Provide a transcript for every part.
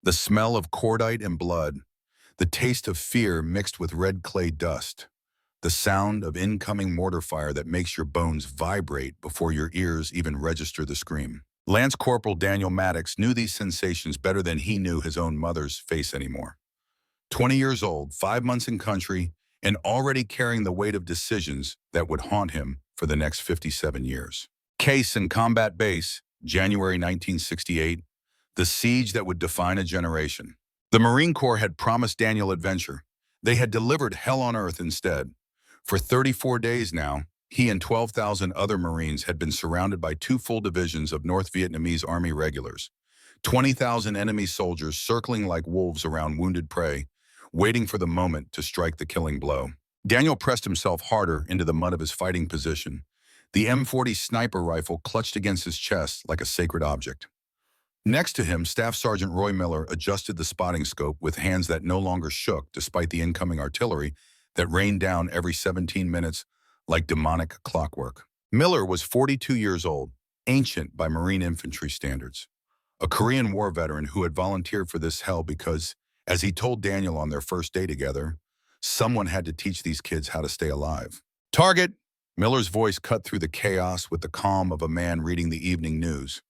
The smell of cordite and blood, the taste of fear mixed with red clay dust, the sound of incoming mortar fire that makes your bones vibrate before your ears even register the scream. Lance Corporal Daniel Maddox knew these sensations better than he knew his own mother's face anymore. 20 years old, 5 months in country, and already carrying the weight of decisions that would haunt him for the next 57 years. Khe Sanh Combat Base, January 1968, the siege that would define a generation. The Marine Corps had promised Daniel adventure. They had delivered hell on earth instead. For 34 days now, he and 12,000 other Marines had been surrounded by 2 full divisions of North Vietnamese Army regulars, 20,000 enemy soldiers circling like wolves around wounded prey, waiting for the moment to strike the killing blow. Daniel pressed himself harder into the mud of his fighting position, the M40 sniper rifle clutched against his chest like a sacred object. Next to him, Staff Sergeant Roy Miller adjusted the spotting scope with hands that no longer shook despite the incoming artillery that rained down every 17 minutes like demonic clockwork. Miller was 42 years old, ancient by Marine infantry standards, a Korean War veteran who had volunteered for this hell because, as he told Daniel on their first day together, someone had to teach these kids how to stay alive. Target! Miller's voice cut through the chaos with the calm of a man reading the evening news.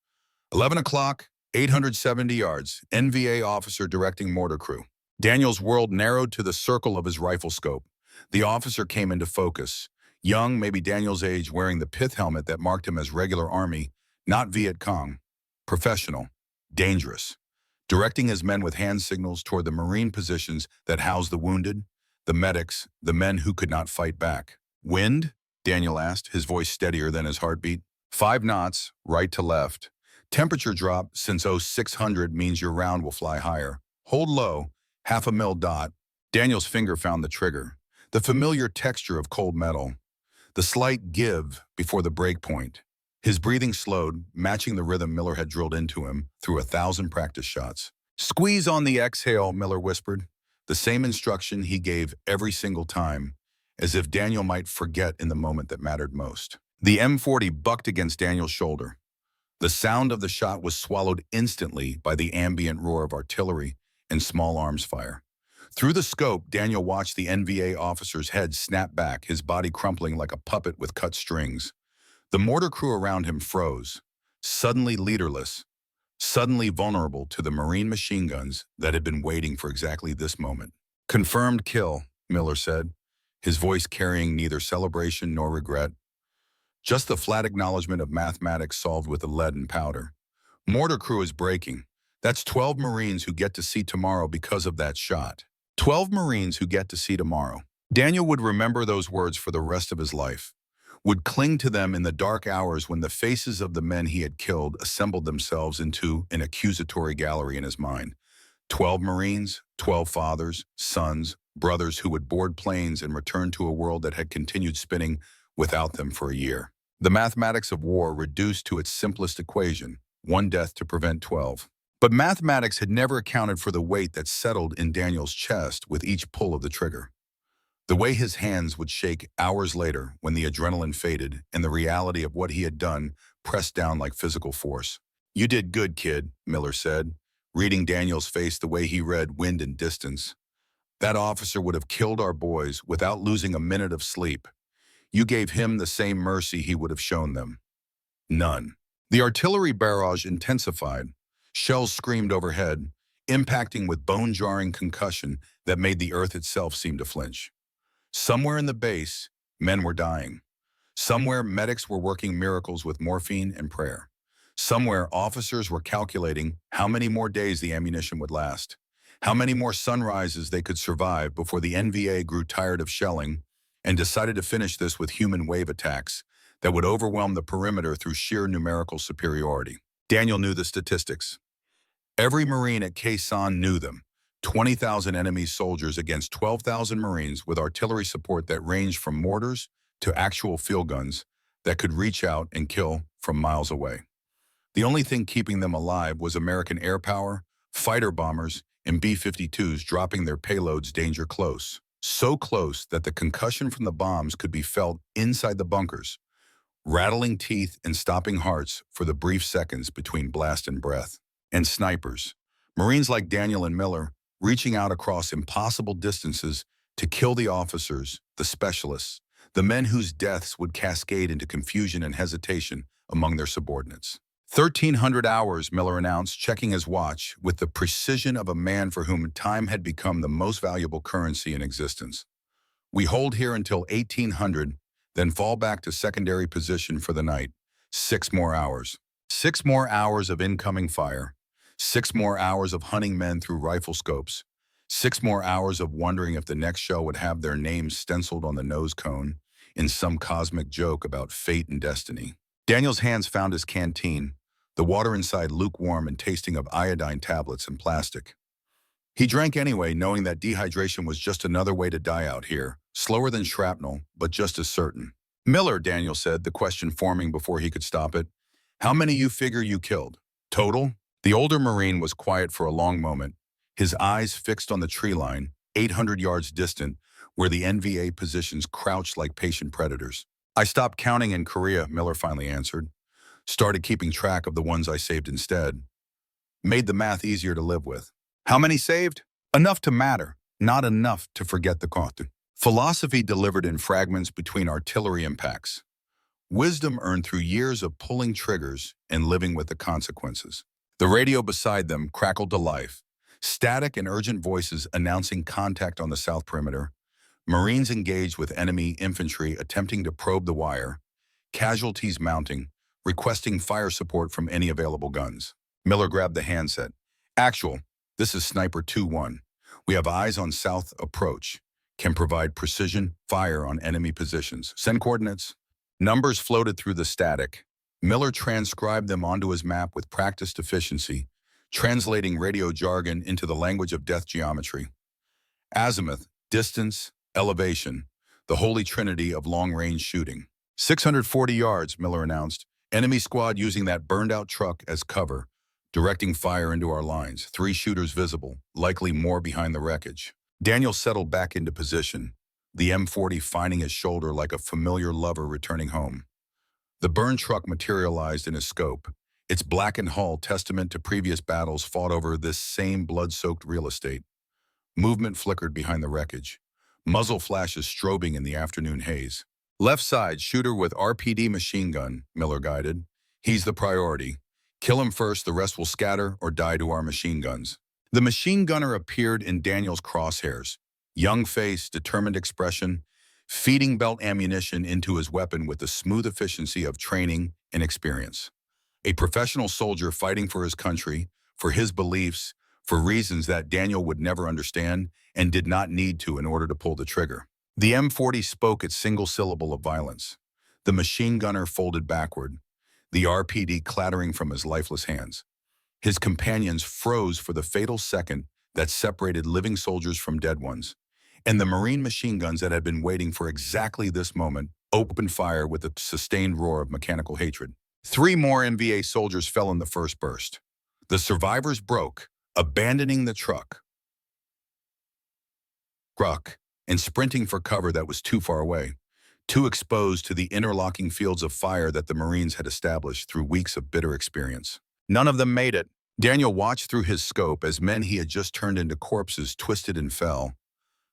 11 o'clock, 870 yards, NVA officer directing mortar crew. Daniel's world narrowed to the circle of his rifle scope. The officer came into focus. Young, maybe Daniel's age, wearing the pith helmet that marked him as regular Army, not Viet Cong. Professional. Dangerous. Directing his men with hand signals toward the Marine positions that housed the wounded, the medics, the men who could not fight back. Wind? Daniel asked, his voice steadier than his heartbeat. 5 knots, right to left. Temperature drop since 0600 means your round will fly higher. Hold low, 0.5 mil dot. Daniel's finger found the trigger. The familiar texture of cold metal. The slight give before the break point. His breathing slowed, matching the rhythm Miller had drilled into him through 1,000 practice shots. Squeeze on the exhale, Miller whispered. The same instruction he gave every single time, as if Daniel might forget in the moment that mattered most. The M40 bucked against Daniel's shoulder. The sound of the shot was swallowed instantly by the ambient roar of artillery and small arms fire. Through the scope, Daniel watched the NVA officer's head snap back, his body crumpling like a puppet with cut strings. The mortar crew around him froze, suddenly leaderless, suddenly vulnerable to the Marine machine guns that had been waiting for exactly this moment. Confirmed kill, Miller said, his voice carrying neither celebration nor regret. Just the flat acknowledgement of mathematics solved with a lead and powder. Mortar crew is breaking. That's 12 Marines who get to see tomorrow because of that shot. 12 Marines who get to see tomorrow. Daniel would remember those words for the rest of his life, would cling to them in the dark hours when the faces of the men he had killed assembled themselves into an accusatory gallery in his mind. 12 Marines, 12 fathers, sons, brothers who would board planes and return to a world that had continued spinning without them for a year. The mathematics of war reduced to its simplest equation, 1 death to prevent 12. But mathematics had never accounted for the weight that settled in Daniel's chest with each pull of the trigger. The way his hands would shake hours later when the adrenaline faded and the reality of what he had done pressed down like physical force. You did good, kid, Miller said, reading Daniel's face the way he read wind and distance. That officer would have killed our boys without losing a minute of sleep. You gave him the same mercy he would have shown them. None. The artillery barrage intensified. Shells screamed overhead, impacting with bone-jarring concussion that made the earth itself seem to flinch. Somewhere in the base, men were dying. Somewhere, medics were working miracles with morphine and prayer. Somewhere, officers were calculating how many more days the ammunition would last, how many more sunrises they could survive before the NVA grew tired of shelling and decided to finish this with human wave attacks that would overwhelm the perimeter through sheer numerical superiority. Daniel knew the statistics. Every Marine at Khe Sanh knew them. 20,000 enemy soldiers against 12,000 Marines with artillery support that ranged from mortars to actual field guns that could reach out and kill from miles away. The only thing keeping them alive was American air power, fighter bombers, and B-52s dropping their payloads danger close. So close that the concussion from the bombs could be felt inside the bunkers, rattling teeth and stopping hearts for the brief seconds between blast and breath. And snipers. Marines like Daniel and Miller reaching out across impossible distances to kill the officers, the specialists, the men whose deaths would cascade into confusion and hesitation among their subordinates. 1,300 hours, Miller announced, checking his watch with the precision of a man for whom time had become the most valuable currency in existence. We hold here until 1800, then fall back to secondary position for the night. 6 more hours. 6 more hours of incoming fire. 6 more hours of hunting men through rifle scopes. 6 more hours of wondering if the next show would have their names stenciled on the nose cone in some cosmic joke about fate and destiny. Daniel's hands found his canteen, the water inside lukewarm and tasting of iodine tablets and plastic. He drank anyway, knowing that dehydration was just another way to die out here, slower than shrapnel, but just as certain. Miller, Daniel said, the question forming before he could stop it. How many you figure you killed? Total? The older Marine was quiet for a long moment, his eyes fixed on the tree line, 800 yards distant, where the NVA positions crouched like patient predators. I stopped counting in Korea, Miller finally answered. Started keeping track of the ones I saved instead. Made the math easier to live with. How many saved? Enough to matter, not enough to forget the cost. Philosophy delivered in fragments between artillery impacts. Wisdom earned through years of pulling triggers and living with the consequences. The radio beside them crackled to life. Static and urgent voices announcing contact on the south perimeter. Marines engaged with enemy infantry attempting to probe the wire. Casualties mounting, requesting fire support from any available guns. Miller grabbed the handset. Actual, this is Sniper 2-1. We have eyes on south approach. Can provide precision fire on enemy positions. Send coordinates. Numbers floated through the static. Miller transcribed them onto his map with practiced efficiency, translating radio jargon into the language of death geometry. Azimuth, distance, elevation, the holy trinity of long-range shooting. 640 yards, Miller announced. Enemy squad using that burned-out truck as cover, directing fire into our lines. 3 shooters visible, likely more behind the wreckage. Daniel settled back into position, the M40 finding his shoulder like a familiar lover returning home. The burned truck materialized in his scope, its blackened hull testament to previous battles fought over this same blood-soaked real estate. Movement flickered behind the wreckage, muzzle flashes strobing in the afternoon haze. Left side, shooter with RPD machine gun, Miller guided. He's the priority. Kill him first, the rest will scatter or die to our machine guns. The machine gunner appeared in Daniel's crosshairs. Young face, determined expression, feeding belt ammunition into his weapon with the smooth efficiency of training and experience. A professional soldier fighting for his country, for his beliefs, for reasons that Daniel would never understand and did not need to in order to pull the trigger. The M40 spoke its single syllable of violence. The machine gunner folded backward, the RPD clattering from his lifeless hands. His companions froze for the fatal second that separated living soldiers from dead ones, and the Marine machine guns that had been waiting for exactly this moment opened fire with a sustained roar of mechanical hatred. 3 more NVA soldiers fell in the first burst. The survivors broke, abandoning the truck, and sprinting for cover that was too far away, too exposed to the interlocking fields of fire that the Marines had established through weeks of bitter experience. None of them made it. Daniel watched through his scope as men he had just turned into corpses twisted and fell,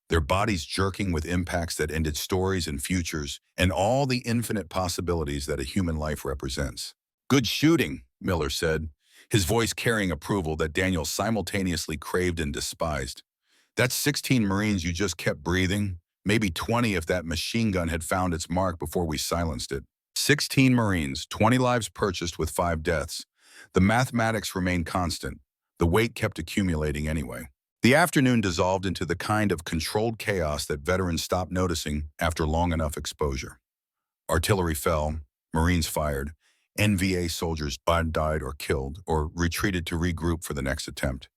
their bodies jerking with impacts that ended stories and futures and all the infinite possibilities that a human life represents. Good shooting, Miller said, his voice carrying approval that Daniel simultaneously craved and despised. That's 16 Marines you just kept breathing, maybe 20 if that machine gun had found its mark before we silenced it. 16 Marines, 20 lives purchased with 5 deaths. The mathematics remained constant. The weight kept accumulating anyway. The afternoon dissolved into the kind of controlled chaos that veterans stopped noticing after long enough exposure. Artillery fell, Marines fired, NVA soldiers died or killed or retreated to regroup for the next attempt.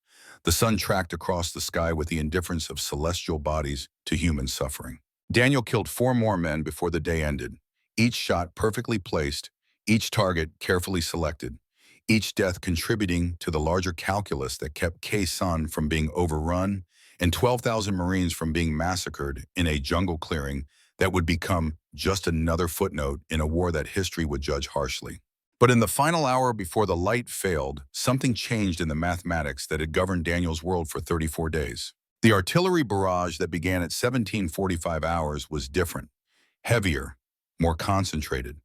The sun tracked across the sky with the indifference of celestial bodies to human suffering. Daniel killed 4 more men before the day ended, each shot perfectly placed, each target carefully selected, each death contributing to the larger calculus that kept Khe Sanh from being overrun and 12,000 Marines from being massacred in a jungle clearing that would become just another footnote in a war that history would judge harshly. But in the final hour before the light failed, something changed in the mathematics that had governed Daniel's world for 34 days. The artillery barrage that began at 17:45 hours was different, heavier, more concentrated,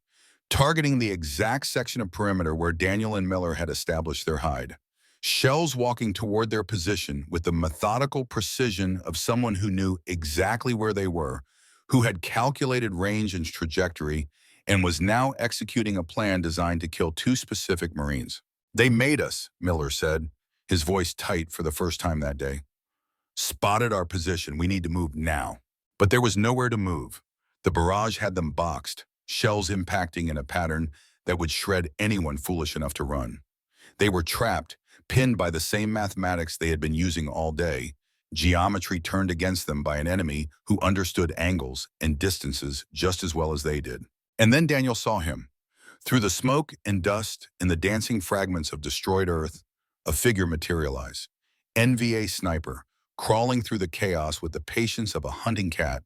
targeting the exact section of perimeter where Daniel and Miller had established their hide. Shells walking toward their position with the methodical precision of someone who knew exactly where they were, who had calculated range and trajectory, and was now executing a plan designed to kill two specific Marines. "They made us," Miller said, his voice tight for the first time that day. "Spotted our position. We need to move now." But there was nowhere to move. The barrage had them boxed, shells impacting in a pattern that would shred anyone foolish enough to run. They were trapped, pinned by the same mathematics they had been using all day, geometry turned against them by an enemy who understood angles and distances just as well as they did. And then Daniel saw him. Through the smoke and dust and the dancing fragments of destroyed earth, a figure materialized. NVA sniper, crawling through the chaos with the patience of a hunting cat,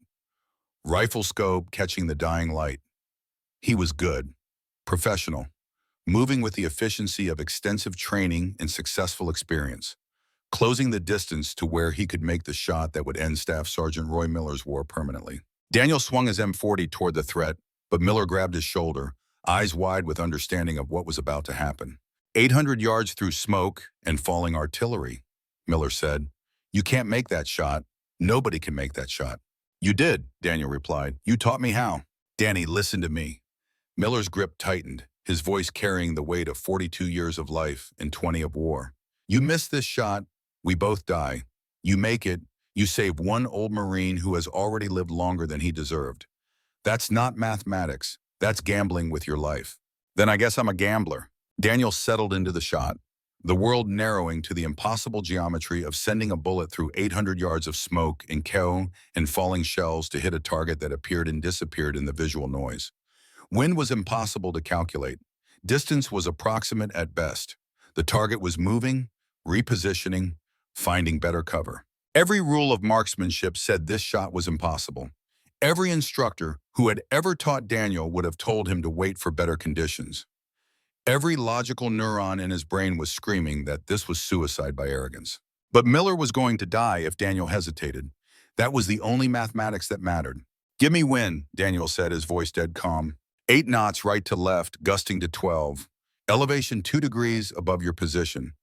rifle scope catching the dying light. He was good, professional, moving with the efficiency of extensive training and successful experience, closing the distance to where he could make the shot that would end Staff Sergeant Roy Miller's war permanently. Daniel swung his M40 toward the threat, but Miller grabbed his shoulder, eyes wide with understanding of what was about to happen. 800 yards through smoke and falling artillery, Miller said. "You can't make that shot. Nobody can make that shot." "You did," Daniel replied. "You taught me how." "Danny, listen to me." Miller's grip tightened, his voice carrying the weight of 42 years of life and 20 of war. "You miss this shot, we both die. You make it, you save one old Marine who has already lived longer than he deserved. That's not mathematics. That's gambling with your life." "Then I guess I'm a gambler." Daniel settled into the shot, the world narrowing to the impossible geometry of sending a bullet through 800 yards of smoke and chaos and falling shells to hit a target that appeared and disappeared in the visual noise. Wind was impossible to calculate. Distance was approximate at best. The target was moving, repositioning, finding better cover. Every rule of marksmanship said this shot was impossible. Every instructor who had ever taught Daniel would have told him to wait for better conditions. Every logical neuron in his brain was screaming that this was suicide by arrogance. But Miller was going to die if Daniel hesitated. That was the only mathematics that mattered. "Give me wind," Daniel said, his voice dead calm. 8 knots right to left, gusting to 12. Elevation 2 degrees above your position.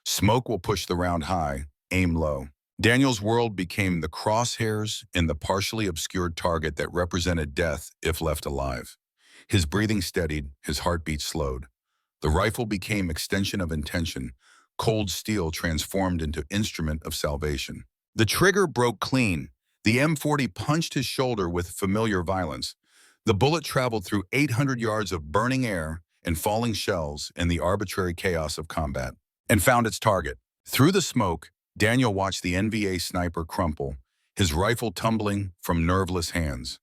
Smoke will push the round high. Aim low. Daniel's world became the crosshairs in the partially obscured target that represented death if left alive. His breathing steadied, his heartbeat slowed. The rifle became extension of intention, cold steel transformed into instrument of salvation. The trigger broke clean. The M40 punched his shoulder with familiar violence. The bullet traveled through 800 yards of burning air and falling shells in the arbitrary chaos of combat, and found its target. Through the smoke, Daniel watched the NVA sniper crumple, his rifle tumbling from nerveless hands.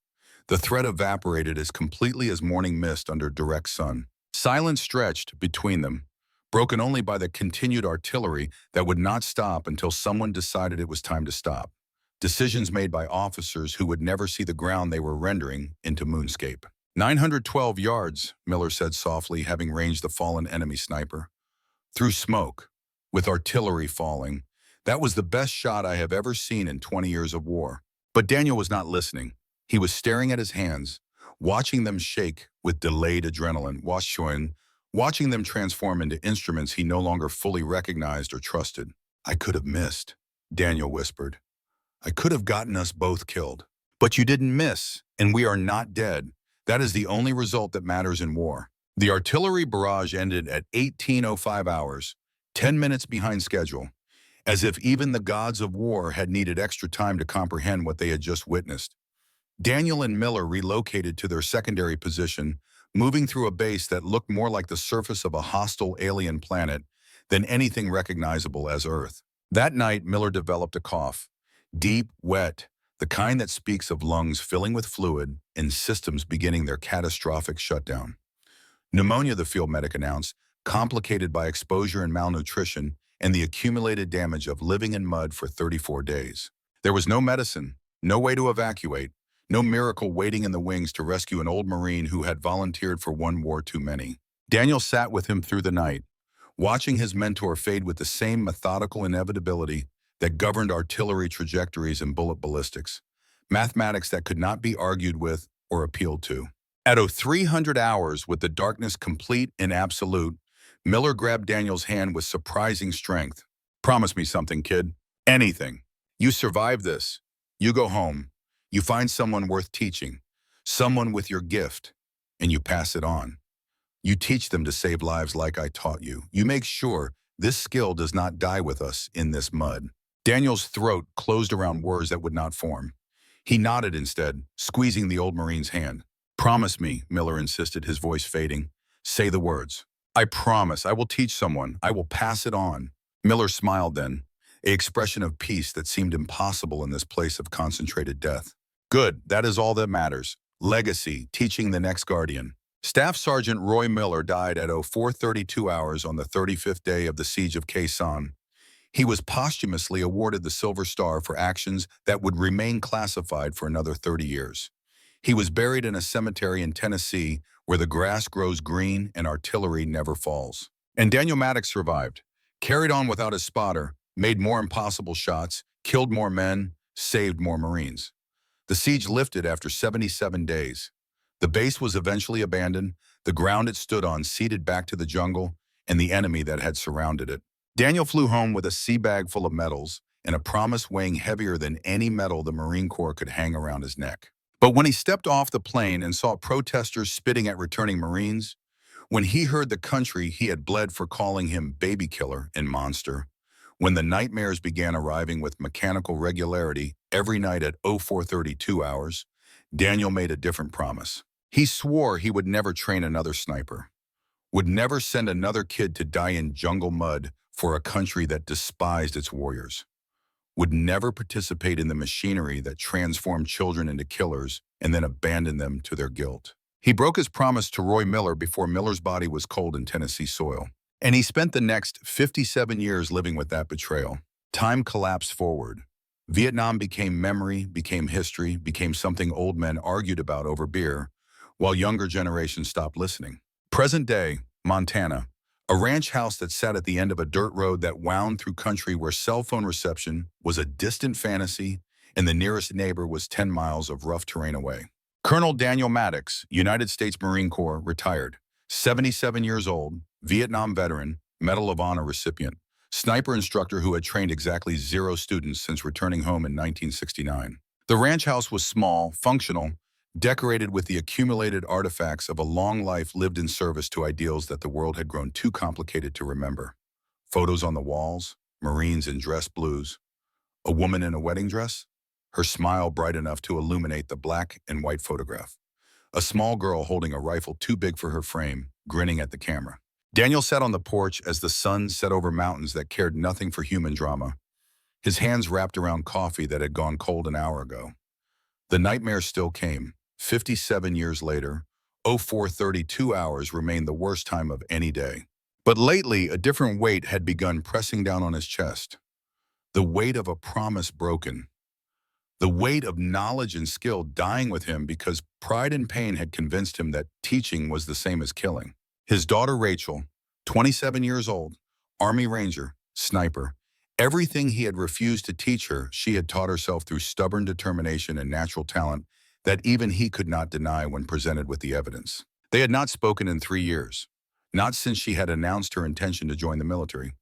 The threat evaporated as completely as morning mist under direct sun. Silence stretched between them, broken only by the continued artillery that would not stop until someone decided it was time to stop. Decisions made by officers who would never see the ground they were rendering into moonscape. 912 yards, Miller said softly, having ranged the fallen enemy sniper. Through smoke, with artillery falling. That was the best shot I have ever seen in 20 years of war. But Daniel was not listening. He was staring at his hands, watching them shake with delayed adrenaline, watching them transform into instruments he no longer fully recognized or trusted. "I could have missed," Daniel whispered. "I could have gotten us both killed. But you didn't miss, and we are not dead. That is the only result that matters in war." The artillery barrage ended at 18:05 hours, 10 minutes behind schedule, as if even the gods of war had needed extra time to comprehend what they had just witnessed. Daniel and Miller relocated to their secondary position, moving through a base that looked more like the surface of a hostile alien planet than anything recognizable as Earth. That night, Miller developed a cough. Deep, wet, the kind that speaks of lungs filling with fluid and systems beginning their catastrophic shutdown. Pneumonia, the field medic announced, complicated by exposure and malnutrition and the accumulated damage of living in mud for 34 days. There was no medicine, no way to evacuate, no miracle waiting in the wings to rescue an old Marine who had volunteered for one war too many. Daniel sat with him through the night, watching his mentor fade with the same methodical inevitability that governed artillery trajectories and bullet ballistics, mathematics that could not be argued with or appealed to. At 0300 hours, with the darkness complete and absolute, Miller grabbed Daniel's hand with surprising strength. "Promise me something, kid. Anything. You survive this. You go home. You find someone worth teaching, someone with your gift, and you pass it on. You teach them to save lives like I taught you. You make sure this skill does not die with us in this mud." Daniel's throat closed around words that would not form. He nodded instead, squeezing the old Marine's hand. "Promise me," Miller insisted, his voice fading. "Say the words." "I promise. I will teach someone. I will pass it on." Miller smiled then, an expression of peace that seemed impossible in this place of concentrated death. "Good. That is all that matters. Legacy, teaching the next guardian." Staff Sergeant Roy Miller died at 0432 hours on the 35th day of the siege of Khe Sanh. He was posthumously awarded the Silver Star for actions that would remain classified for another 30 years. He was buried in a cemetery in Tennessee where the grass grows green and artillery never falls. And Daniel Maddox survived, carried on without his spotter, made more impossible shots, killed more men, saved more Marines. The siege lifted after 77 days. The base was eventually abandoned, the ground it stood on ceded back to the jungle and the enemy that had surrounded it. Daniel flew home with a sea bag full of medals and a promise weighing heavier than any medal the Marine Corps could hang around his neck. But when he stepped off the plane and saw protesters spitting at returning Marines, when he heard the country he had bled for calling him baby killer and monster, when the nightmares began arriving with mechanical regularity every night at 0432 hours, Daniel made a different promise. He swore he would never train another sniper, would never send another kid to die in jungle mud for a country that despised its warriors, would never participate in the machinery that transformed children into killers and then abandoned them to their guilt. He broke his promise to Roy Miller before Miller's body was cold in Tennessee soil. And he spent the next 57 years living with that betrayal. Time collapsed forward. Vietnam became memory, became history, became something old men argued about over beer, while younger generations stopped listening. Present day, Montana, a ranch house that sat at the end of a dirt road that wound through country where cell phone reception was a distant fantasy and the nearest neighbor was 10 miles of rough terrain away. Colonel Daniel Maddox, United States Marine Corps, retired, 77 years old, Vietnam veteran, Medal of Honor recipient, sniper instructor who had trained exactly 0 students since returning home in 1969. The ranch house was small, functional, decorated with the accumulated artifacts of a long life lived in service to ideals that the world had grown too complicated to remember. Photos on the walls, Marines in dress blues, a woman in a wedding dress, her smile bright enough to illuminate the black and white photograph. A small girl holding a rifle too big for her frame, grinning at the camera. Daniel sat on the porch as the sun set over mountains that cared nothing for human drama, his hands wrapped around coffee that had gone cold an hour ago. The nightmare still came. 57 years later, 0432 hours remained the worst time of any day. But lately, a different weight had begun pressing down on his chest. The weight of a promise broken. The weight of knowledge and skill dying with him because pride and pain had convinced him that teaching was the same as killing. His daughter Rachel, 27 years old, Army Ranger, sniper, everything he had refused to teach her, she had taught herself through stubborn determination and natural talent that even he could not deny when presented with the evidence. They had not spoken in 3 years, not since she had announced her intention to join the military,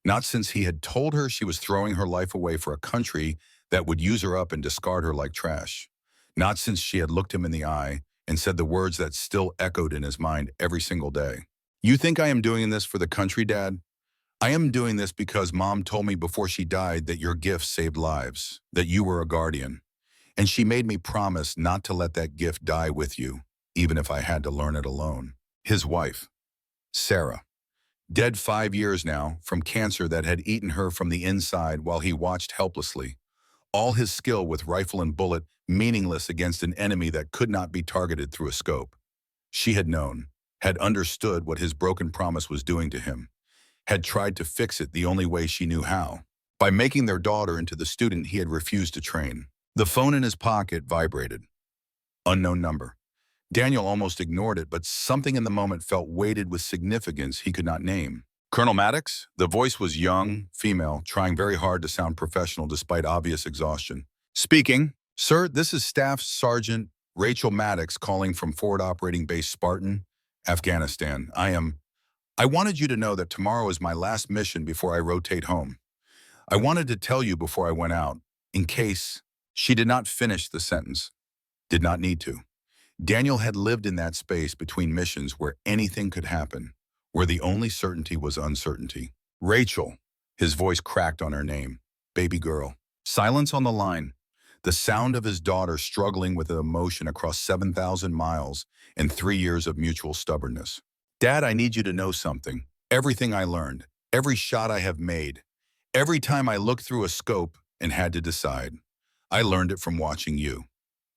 not since he had told her she was throwing her life away for a country that would use her up and discard her like trash, not since she had looked him in the eye and said the words that still echoed in his mind every single day. "You think I am doing this for the country, Dad? I am doing this because Mom told me before she died that your gift saved lives, that you were a guardian. And she made me promise not to let that gift die with you, even if I had to learn it alone." His wife, Sarah, dead 5 years now from cancer that had eaten her from the inside while he watched helplessly, all his skill with rifle and bullet meaningless against an enemy that could not be targeted through a scope. She had known, had understood what his broken promise was doing to him, had tried to fix it the only way she knew how, by making their daughter into the student he had refused to train. The phone in his pocket vibrated. Unknown number. Daniel almost ignored it, but something in the moment felt weighted with significance he could not name. Colonel Maddox? The voice was young, female, trying very hard to sound professional despite obvious exhaustion. Speaking. Sir, this is Staff Sergeant Rachel Maddox calling from Forward Operating Base Spartan, Afghanistan. I wanted you to know that tomorrow is my last mission before I rotate home. I wanted to tell you before I went out, in case. She did not finish the sentence. Did not need to. Daniel had lived in that space between missions where anything could happen, where the only certainty was uncertainty. Rachel, his voice cracked on her name. Baby girl. Silence on the line. The sound of his daughter struggling with emotion across 7,000 miles and 3 years of mutual stubbornness. Dad, I need you to know something. Everything I learned, every shot I have made, every time I looked through a scope and had to decide, I learned it from watching you,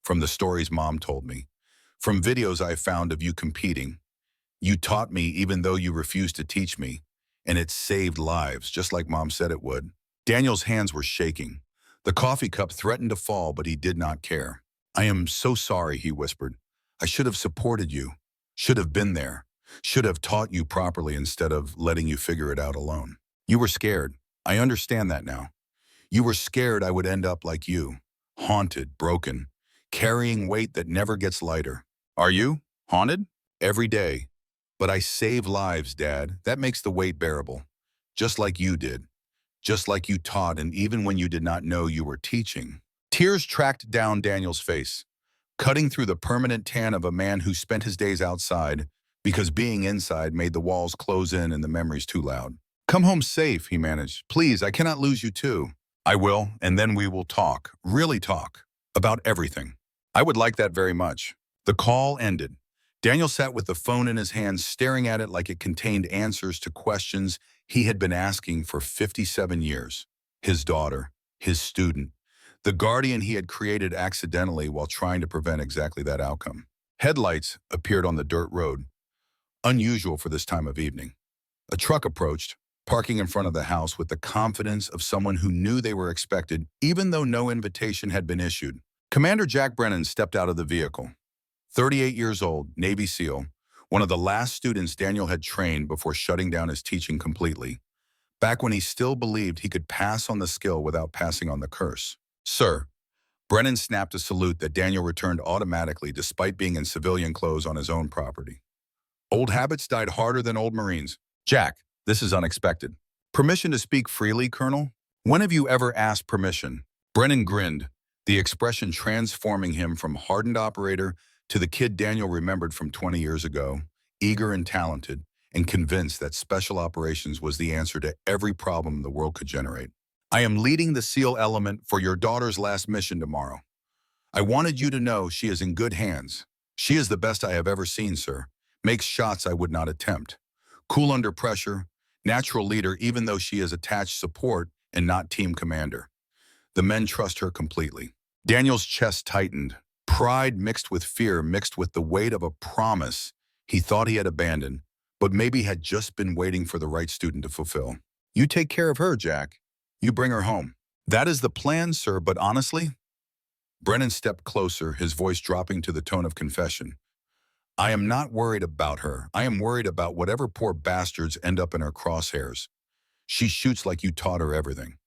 from the stories Mom told me, from videos I found of you competing. You taught me even though you refused to teach me, and it saved lives, just like Mom said it would. Daniel's hands were shaking. The coffee cup threatened to fall, but he did not care. I am so sorry, he whispered. I should have supported you, should have been there, should have taught you properly instead of letting you figure it out alone. You were scared. I understand that now. You were scared I would end up like you, haunted, broken, carrying weight that never gets lighter. Are you? Haunted? Every day. But I save lives, Dad. That makes the weight bearable. Just like you did. Just like you taught, and even when you did not know you were teaching. Tears tracked down Daniel's face, cutting through the permanent tan of a man who spent his days outside because being inside made the walls close in and the memories too loud. Come home safe, he managed. Please, I cannot lose you too. I will, and then we will talk, really talk, about everything. I would like that very much. The call ended. Daniel sat with the phone in his hand, staring at it like it contained answers to questions he had been asking for 57 years. His daughter, his student, the guardian he had created accidentally while trying to prevent exactly that outcome. Headlights appeared on the dirt road, unusual for this time of evening. A truck approached, parking in front of the house with the confidence of someone who knew they were expected, even though no invitation had been issued. Commander Jack Brennan stepped out of the vehicle. 38 years old, Navy SEAL, one of the last students Daniel had trained before shutting down his teaching completely, back when he still believed he could pass on the skill without passing on the curse. Sir, Brennan snapped a salute that Daniel returned automatically despite being in civilian clothes on his own property. Old habits died harder than old Marines. Jack, this is unexpected. Permission to speak freely, Colonel? When have you ever asked permission? Brennan grinned, the expression transforming him from hardened operator to the kid Daniel remembered from 20 years ago, eager and talented, and convinced that special operations was the answer to every problem the world could generate. I am leading the SEAL element for your daughter's last mission tomorrow. I wanted you to know she is in good hands. She is the best I have ever seen, sir. Makes shots I would not attempt. Cool under pressure, natural leader even though she is attached support and not team commander. The men trust her completely. Daniel's chest tightened. Pride mixed with fear, mixed with the weight of a promise he thought he had abandoned, but maybe had just been waiting for the right student to fulfill. You take care of her, Jack. You bring her home. That is the plan, sir, but honestly? Brennan stepped closer, his voice dropping to the tone of confession. I am not worried about her. I am worried about whatever poor bastards end up in her crosshairs. She shoots like you taught her everything,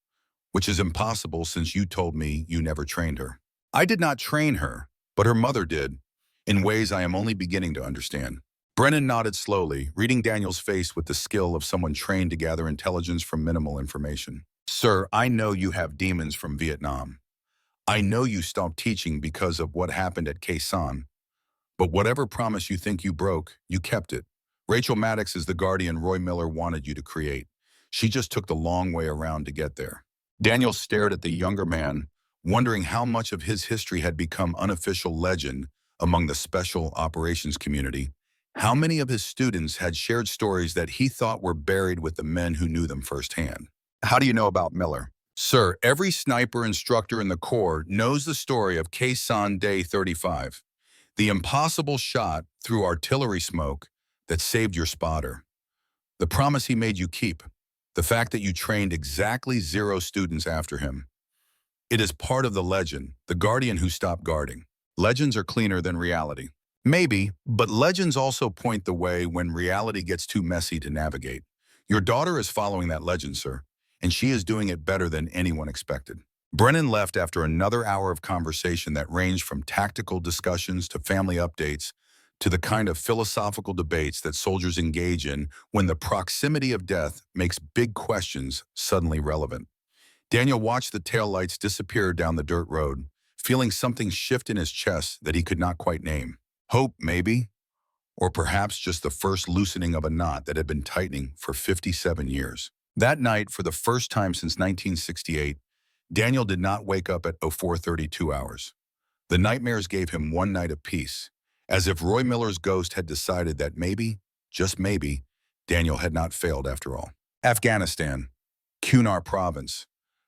which is impossible since you told me you never trained her. I did not train her, but her mother did, in ways I am only beginning to understand. Brennan nodded slowly, reading Daniel's face with the skill of someone trained to gather intelligence from minimal information. Sir, I know you have demons from Vietnam. I know you stopped teaching because of what happened at Khe Sanh. But whatever promise you think you broke, you kept it. Rachel Maddox is the guardian Roy Miller wanted you to create. She just took the long way around to get there. Daniel stared at the younger man, wondering how much of his history had become unofficial legend among the special operations community. How many of his students had shared stories that he thought were buried with the men who knew them firsthand. How do you know about Miller? Sir, every sniper instructor in the Corps knows the story of Khe Sanh Day 35, the impossible shot through artillery smoke that saved your spotter. The promise he made you keep, the fact that you trained exactly 0 students after him. It is part of the legend, the guardian who stopped guarding. Legends are cleaner than reality. Maybe, but legends also point the way when reality gets too messy to navigate. Your daughter is following that legend, sir, and she is doing it better than anyone expected. Brennan left after another hour of conversation that ranged from tactical discussions to family updates to the kind of philosophical debates that soldiers engage in when the proximity of death makes big questions suddenly relevant. Daniel watched the taillights disappear down the dirt road, feeling something shift in his chest that he could not quite name. Hope, maybe? Or perhaps just the first loosening of a knot that had been tightening for 57 years. That night, for the first time since 1968, Daniel did not wake up at 04:32 hours. The nightmares gave him one night of peace, as if Roy Miller's ghost had decided that maybe, just maybe, Daniel had not failed after all. Afghanistan, Kunar Province,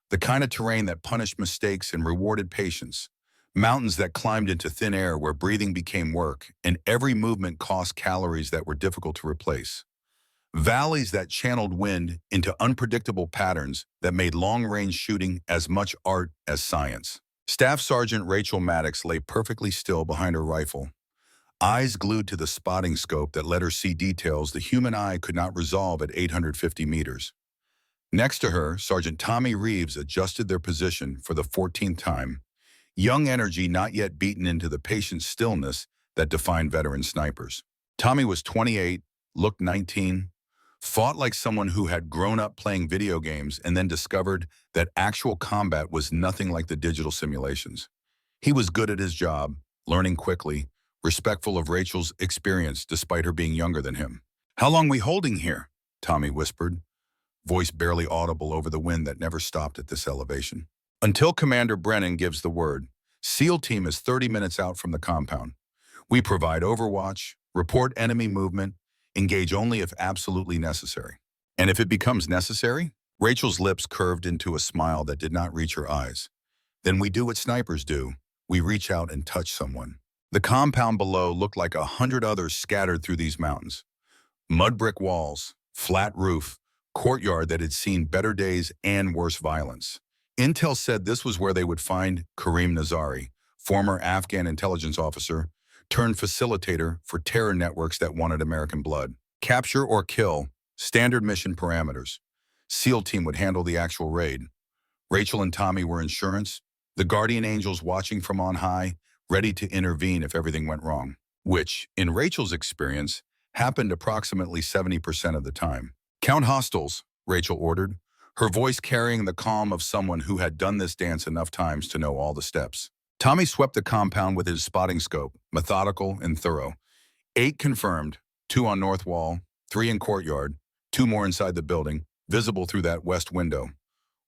the kind of terrain that punished mistakes and rewarded patience. Mountains that climbed into thin air where breathing became work, and every movement cost calories that were difficult to replace. Valleys that channeled wind into unpredictable patterns that made long-range shooting as much art as science. Staff Sergeant Rachel Maddox lay perfectly still behind her rifle, eyes glued to the spotting scope that let her see details the human eye could not resolve at 850 meters. Next to her, Sergeant Tommy Reeves adjusted their position for the 14th time, young energy not yet beaten into the patient stillness that defined veteran snipers. Tommy was 28, looked 19, fought like someone who had grown up playing video games and then discovered that actual combat was nothing like the digital simulations. He was good at his job, learning quickly, respectful of Rachel's experience despite her being younger than him. "How long we holding here?" Tommy whispered, voice barely audible over the wind that never stopped at this elevation. "Until Commander Brennan gives the word. SEAL team is 30 minutes out from the compound. We provide overwatch, report enemy movement, engage only if absolutely necessary." "And if it becomes necessary?" Rachel's lips curved into a smile that did not reach her eyes. "Then we do what snipers do. We reach out and touch someone." The compound below looked like 100 others scattered through these mountains. Mud brick walls, flat roof, courtyard that had seen better days and worse violence. Intel said this was where they would find Karim Nazari, former Afghan intelligence officer, turned facilitator for terror networks that wanted American blood. Capture or kill, standard mission parameters. SEAL team would handle the actual raid. Rachel and Tommy were insurance, the guardian angels watching from on high, ready to intervene if everything went wrong, which, in Rachel's experience, happened approximately 70% of the time. "Count hostiles," Rachel ordered, her voice carrying the calm of someone who had done this dance enough times to know all the steps. Tommy swept the compound with his spotting scope, methodical and thorough. 8 confirmed, 2 on north wall, 3 in courtyard, 2 more inside the building, visible through that west window.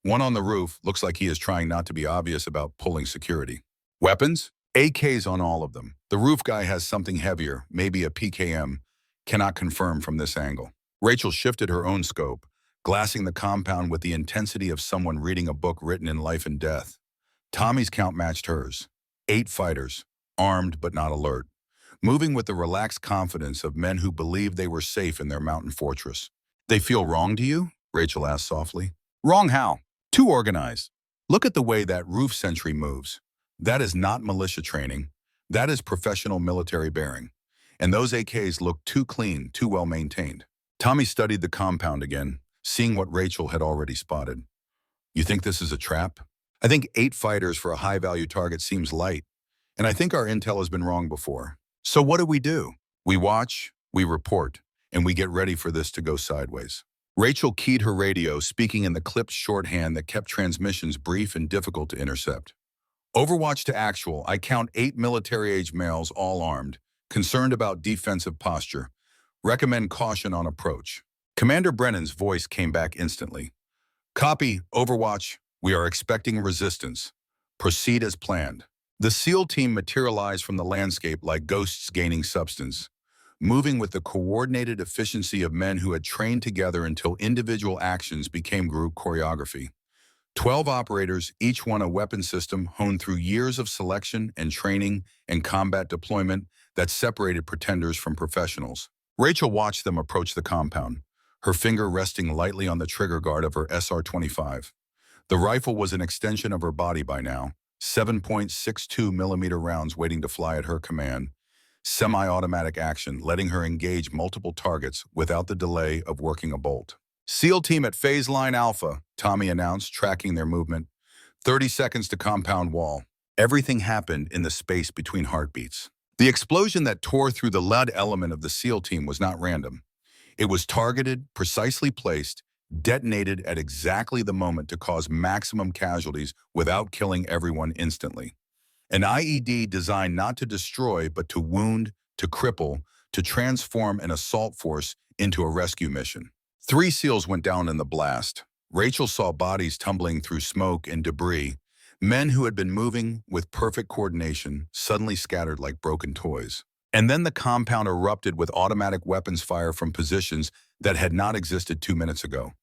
1 on the roof, looks like he is trying not to be obvious about pulling security. Weapons? AKs on all of them. The roof guy has something heavier, maybe a PKM, cannot confirm from this angle. Rachel shifted her own scope, glassing the compound with the intensity of someone reading a book written in life and death. Tommy's count matched hers. 8 fighters, armed but not alert, moving with the relaxed confidence of men who believed they were safe in their mountain fortress. "They feel wrong to you?" Rachel asked softly. "Wrong how?" "Too organized. Look at the way that roof sentry moves. That is not militia training. That is professional military bearing. And those AKs look too clean, too well maintained." Tommy studied the compound again, seeing what Rachel had already spotted. "You think this is a trap?" "I think 8 fighters for a high-value target seems light, and I think our intel has been wrong before. So what do? We watch, we report, and we get ready for this to go sideways." Rachel keyed her radio, speaking in the clipped shorthand that kept transmissions brief and difficult to intercept. "Overwatch to actual, I count 8 military-age males, all armed, concerned about defensive posture. Recommend caution on approach." Commander Brennan's voice came back instantly. "Copy, Overwatch. We are expecting resistance. Proceed as planned." The SEAL team materialized from the landscape like ghosts gaining substance, moving with the coordinated efficiency of men who had trained together until individual actions became group choreography. 12 operators, each one a weapon system honed through years of selection and training and combat deployment that separated pretenders from professionals. Rachel watched them approach the compound, her finger resting lightly on the trigger guard of her SR-25. The rifle was an extension of her body by now, 7.62 millimeter rounds waiting to fly at her command, semi-automatic action, letting her engage multiple targets without the delay of working a bolt. SEAL team at phase line Alpha, Tommy announced, tracking their movement. 30 seconds to compound wall. Everything happened in the space between heartbeats. The explosion that tore through the lead element of the SEAL team was not random. It was targeted, precisely placed, detonated at exactly the moment to cause maximum casualties without killing everyone instantly. An IED designed not to destroy, but to wound, to cripple, to transform an assault force into a rescue mission. 3 SEALs went down in the blast. Rachel saw bodies tumbling through smoke and debris. Men who had been moving with perfect coordination suddenly scattered like broken toys. And then the compound erupted with automatic weapons fire from positions that had not existed 2 minutes ago.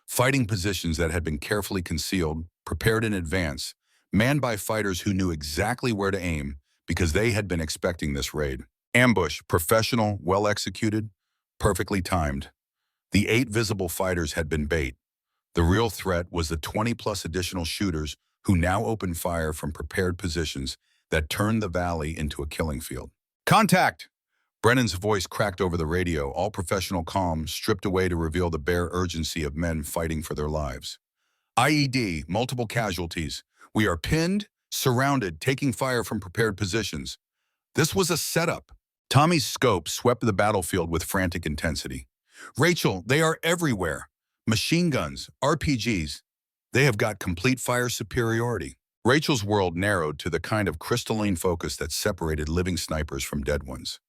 Fighting positions that had been carefully concealed, prepared in advance, manned by fighters who knew exactly where to aim because they had been expecting this raid. Ambush, professional, well executed, perfectly timed. The 8 visible fighters had been bait. The real threat was the 20-plus additional shooters who now opened fire from prepared positions that turned the valley into a killing field. Contact! Brennan's voice cracked over the radio, all professional calm stripped away to reveal the bare urgency of men fighting for their lives. IED, multiple casualties. We are pinned, surrounded, taking fire from prepared positions. This was a setup. Tommy's scope swept the battlefield with frantic intensity. Rachel, they are everywhere. Machine guns, RPGs. They have got complete fire superiority. Rachel's world narrowed to the kind of crystalline focus that separated living snipers from dead ones.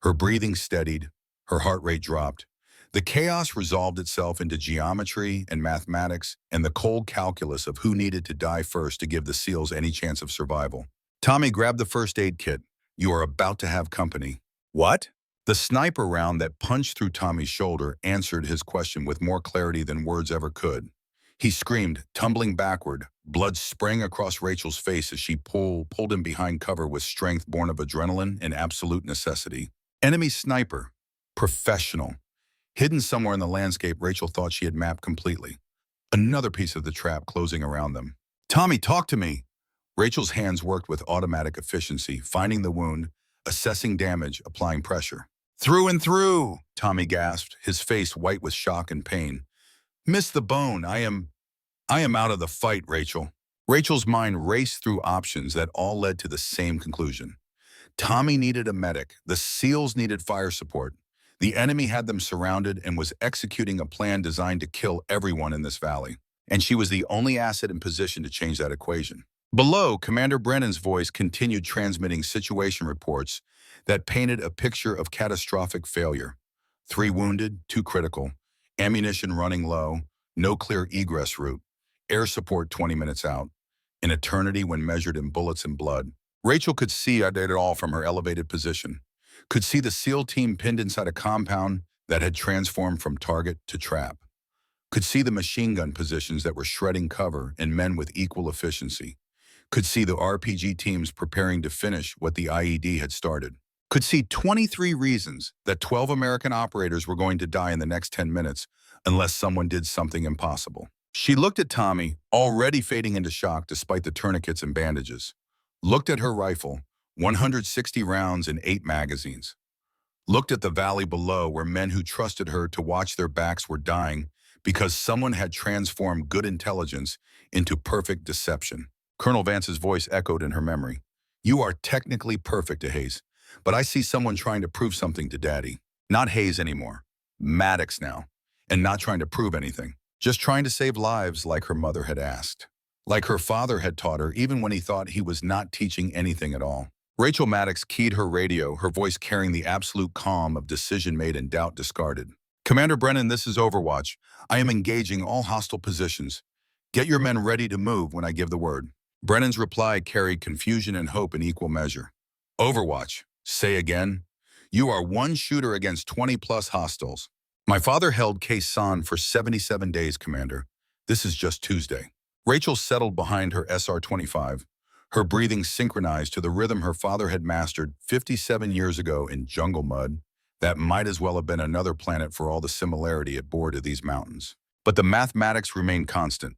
Her breathing steadied, her heart rate dropped. The chaos resolved itself into geometry and mathematics and the cold calculus of who needed to die first to give the SEALs any chance of survival. Tommy grabbed the first aid kit. You are about to have company. What? The sniper round that punched through Tommy's shoulder answered his question with more clarity than words ever could. He screamed, tumbling backward. Blood sprang across Rachel's face as she pulled him behind cover with strength born of adrenaline and absolute necessity. Enemy sniper. Professional. Hidden somewhere in the landscape Rachel thought she had mapped completely. Another piece of the trap closing around them. Tommy, talk to me. Rachel's hands worked with automatic efficiency, finding the wound, assessing damage, applying pressure. Through and through, Tommy gasped, his face white with shock and pain. Missed the bone. I am out of the fight, Rachel. Rachel's mind raced through options that all led to the same conclusion. Tommy needed a medic. The SEALs needed fire support. The enemy had them surrounded and was executing a plan designed to kill everyone in this valley. And she was the only asset in position to change that equation. Below, Commander Brennan's voice continued transmitting situation reports that painted a picture of catastrophic failure. 3 wounded, 2 critical, ammunition running low, no clear egress route, air support 20 minutes out, an eternity when measured in bullets and blood. Rachel could see it all from her elevated position, could see the SEAL team pinned inside a compound that had transformed from target to trap, could see the machine gun positions that were shredding cover and men with equal efficiency, could see the RPG teams preparing to finish what the IED had started, could see 23 reasons that 12 American operators were going to die in the next 10 minutes unless someone did something impossible. She looked at Tommy, already fading into shock despite the tourniquets and bandages. Looked at her rifle, 160 rounds and 8 magazines. Looked at the valley below where men who trusted her to watch their backs were dying because someone had transformed good intelligence into perfect deception. Colonel Vance's voice echoed in her memory. You are technically perfect, Hayes, but I see someone trying to prove something to Daddy. Not Hayes anymore. Maddox now. And not trying to prove anything. Just trying to save lives like her mother had asked. Like her father had taught her even when he thought he was not teaching anything at all. Rachel Maddox keyed her radio, her voice carrying the absolute calm of decision made and doubt discarded. Commander Brennan, this is Overwatch. I am engaging all hostile positions. Get your men ready to move when I give the word. Brennan's reply carried confusion and hope in equal measure. Overwatch. Say again. You are 1 shooter against 20-plus hostiles. My father held Khe Sanh for 77 days, Commander. This is just Tuesday. Rachel settled behind her SR-25, her breathing synchronized to the rhythm her father had mastered 57 years ago in jungle mud that might as well have been another planet for all the similarity it bore to these mountains. But the mathematics remained constant.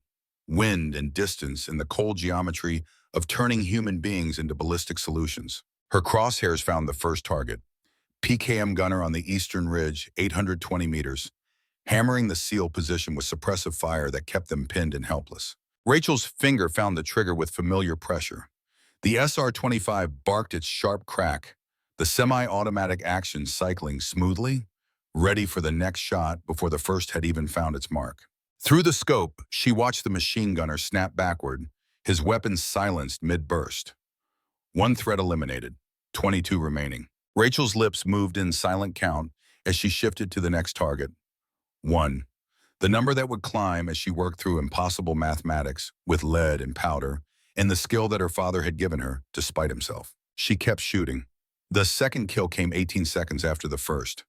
Wind and distance and the cold geometry of turning human beings into ballistic solutions. Her crosshairs found the first target, PKM gunner on the eastern ridge, 820 meters, hammering the SEAL position with suppressive fire that kept them pinned and helpless. Rachel's finger found the trigger with familiar pressure. The SR-25 barked its sharp crack, the semi-automatic action cycling smoothly, ready for the next shot before the first had even found its mark. Through the scope, she watched the machine gunner snap backward, his weapon silenced mid-burst. One threat eliminated, 22 remaining. Rachel's lips moved in silent count as she shifted to the next target. 1. The number that would climb as she worked through impossible mathematics with lead and powder and the skill that her father had given her despite himself. She kept shooting. The second kill came 18 seconds after the first.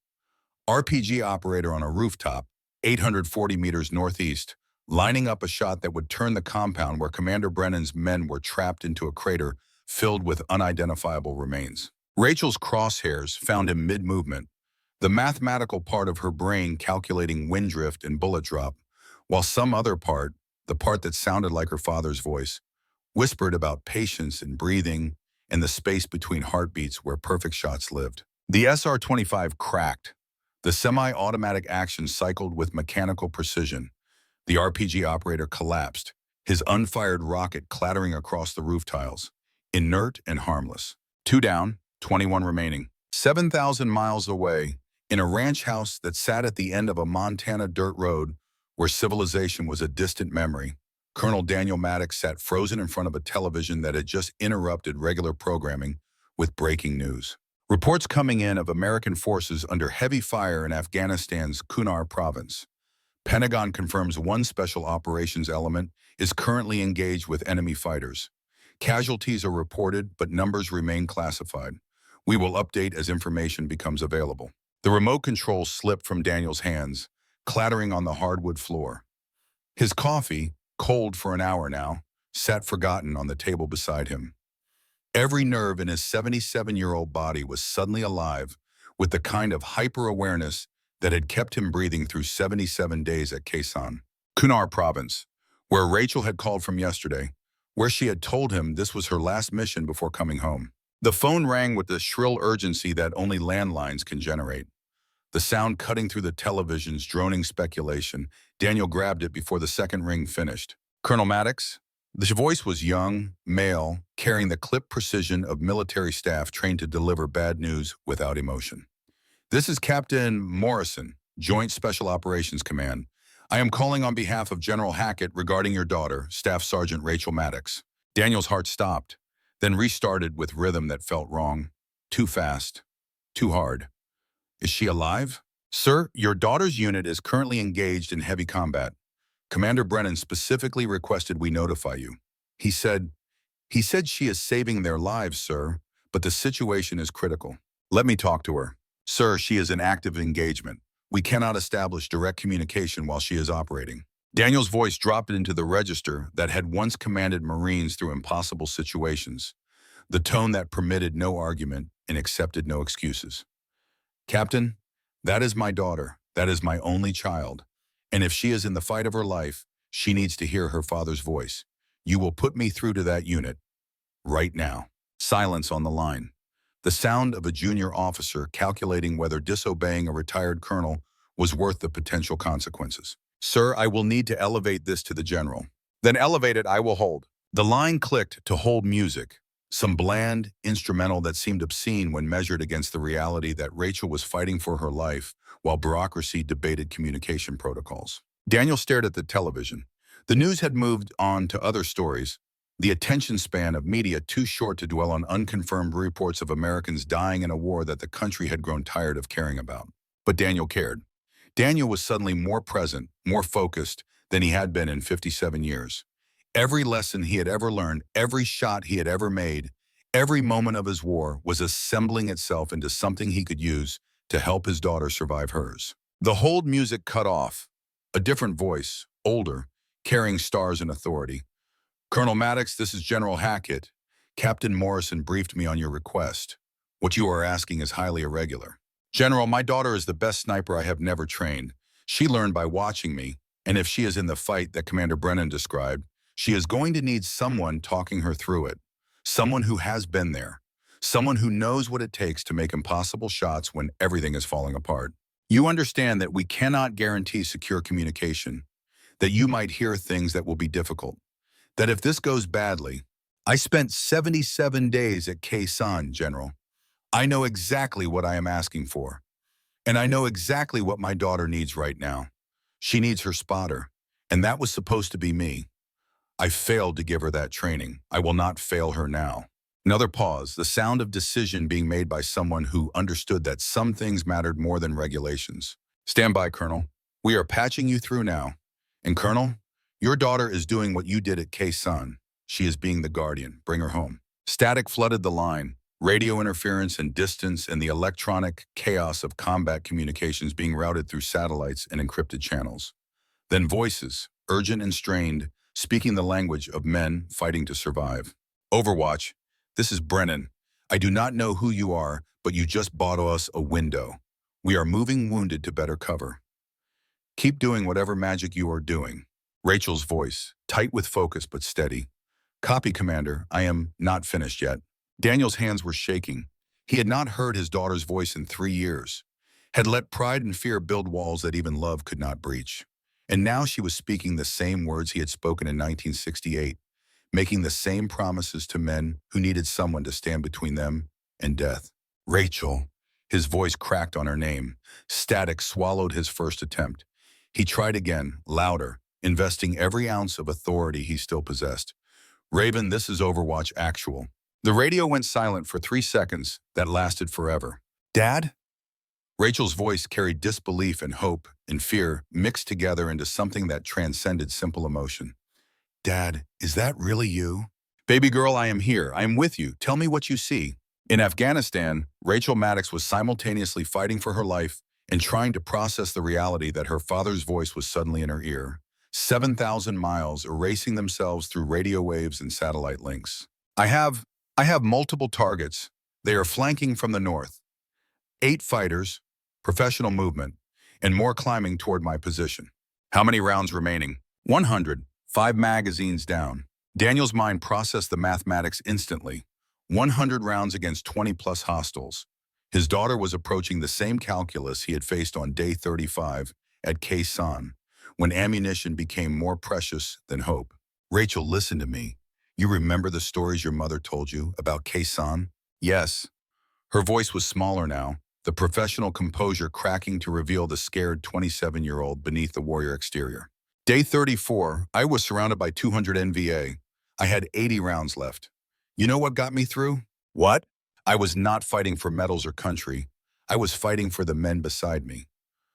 RPG operator on a rooftop, 840 meters northeast, lining up a shot that would turn the compound where Commander Brennan's men were trapped into a crater filled with unidentifiable remains. Rachel's crosshairs found him mid-movement, the mathematical part of her brain calculating wind drift and bullet drop, while some other part, the part that sounded like her father's voice, whispered about patience and breathing and the space between heartbeats where perfect shots lived. The SR-25 cracked. The semi-automatic action cycled with mechanical precision. The RPG operator collapsed, his unfired rocket clattering across the roof tiles, inert and harmless. 2 down, 21 remaining. 7,000 miles away, in a ranch house that sat at the end of a Montana dirt road where civilization was a distant memory, Colonel Daniel Maddox sat frozen in front of a television that had just interrupted regular programming with breaking news. Reports coming in of American forces under heavy fire in Afghanistan's Kunar Province. Pentagon confirms one special operations element is currently engaged with enemy fighters. Casualties are reported, but numbers remain classified. We will update as information becomes available. The remote control slipped from Daniel's hands, clattering on the hardwood floor. His coffee, cold for an hour now, sat forgotten on the table beside him. Every nerve in his 77-year-old body was suddenly alive with the kind of hyper-awareness that had kept him breathing through 77 days at Khe Sanh, Kunar Province, where Rachel had called from yesterday, where she had told him this was her last mission before coming home. The phone rang with the shrill urgency that only landlines can generate. The sound cutting through the television's droning speculation, Daniel grabbed it before the second ring finished. Colonel Maddox? The voice was young, male, carrying the clipped precision of military staff trained to deliver bad news without emotion. This is Captain Morrison, Joint Special Operations Command. I am calling on behalf of General Hackett regarding your daughter, Staff Sergeant Rachel Maddox. Daniel's heart stopped, then restarted with rhythm that felt wrong. Too fast. Too hard. Is she alive? Sir, your daughter's unit is currently engaged in heavy combat. Commander Brennan specifically requested we notify you. He said she is saving their lives, sir, but the situation is critical. Let me talk to her. Sir, she is in active engagement. We cannot establish direct communication while she is operating. Daniel's voice dropped into the register that had once commanded Marines through impossible situations, the tone that permitted no argument and accepted no excuses. Captain, that is my daughter. That is my only child. And if she is in the fight of her life, she needs to hear her father's voice. You will put me through to that unit right now. Silence on the line. The sound of a junior officer calculating whether disobeying a retired colonel was worth the potential consequences. Sir, I will need to elevate this to the general. Then elevate it, I will hold. The line clicked to hold music, some bland instrumental that seemed obscene when measured against the reality that Rachel was fighting for her life while bureaucracy debated communication protocols. Daniel stared at the television. The news had moved on to other stories, the attention span of media too short to dwell on unconfirmed reports of Americans dying in a war that the country had grown tired of caring about. But Daniel cared. Daniel was suddenly more present, more focused than he had been in 57 years. Every lesson he had ever learned, every shot he had ever made, every moment of his war was assembling itself into something he could use to help his daughter survive hers. The hold music cut off. A different voice, older, carrying stars and authority. Colonel Maddox, this is General Hackett. Captain Morrison briefed me on your request. What you are asking is highly irregular. General, my daughter is the best sniper I have never trained. She learned by watching me, and if she is in the fight that Commander Brennan described, she is going to need someone talking her through it. Someone who has been there. Someone who knows what it takes to make impossible shots when everything is falling apart. You understand that we cannot guarantee secure communication, that you might hear things that will be difficult, that if this goes badly, I spent 77 days at Khe Sanh, General. I know exactly what I am asking for, and I know exactly what my daughter needs right now. She needs her spotter, and that was supposed to be me. I failed to give her that training. I will not fail her now. Another pause, the sound of decision being made by someone who understood that some things mattered more than regulations. Stand by, Colonel. We are patching you through now. And Colonel, your daughter is doing what you did at Khe Sanh. She is being the guardian. Bring her home. Static flooded the line, radio interference and distance and the electronic chaos of combat communications being routed through satellites and encrypted channels. Then voices, urgent and strained, speaking the language of men fighting to survive. Overwatch, this is Brennan. I do not know who you are, but you just bought us a window. We are moving wounded to better cover. Keep doing whatever magic you are doing. Rachel's voice, tight with focus but steady. Copy, Commander. I am not finished yet. Daniel's hands were shaking. He had not heard his daughter's voice in 3 years, had let pride and fear build walls that even love could not breach. And now she was speaking the same words he had spoken in 1968, making the same promises to men who needed someone to stand between them and death. Rachel. His voice cracked on her name. Static swallowed his first attempt. He tried again, louder, investing every ounce of authority he still possessed. Raven, this is Overwatch Actual. The radio went silent for 3 seconds that lasted forever. Dad? Rachel's voice carried disbelief and hope and fear mixed together into something that transcended simple emotion. Dad, is that really you? Baby girl, I am here. I am with you. Tell me what you see. In Afghanistan, Rachel Maddox was simultaneously fighting for her life and trying to process the reality that her father's voice was suddenly in her ear. 7,000 miles erasing themselves through radio waves and satellite links. I have multiple targets. They are flanking from the north. 8 fighters, professional movement, and more climbing toward my position. How many rounds remaining? 100. 5 magazines down. Daniel's mind processed the mathematics instantly. 100 rounds against 20-plus hostiles. His daughter was approaching the same calculus he had faced on day 35 at Khe Sanh, when ammunition became more precious than hope. Rachel, listen to me. You remember the stories your mother told you about Khe Sanh? Yes. Her voice was smaller now, the professional composure cracking to reveal the scared 27-year-old beneath the warrior exterior. Day 34, I was surrounded by 200 NVA. I had 80 rounds left. You know what got me through? What? I was not fighting for medals or country. I was fighting for the men beside me.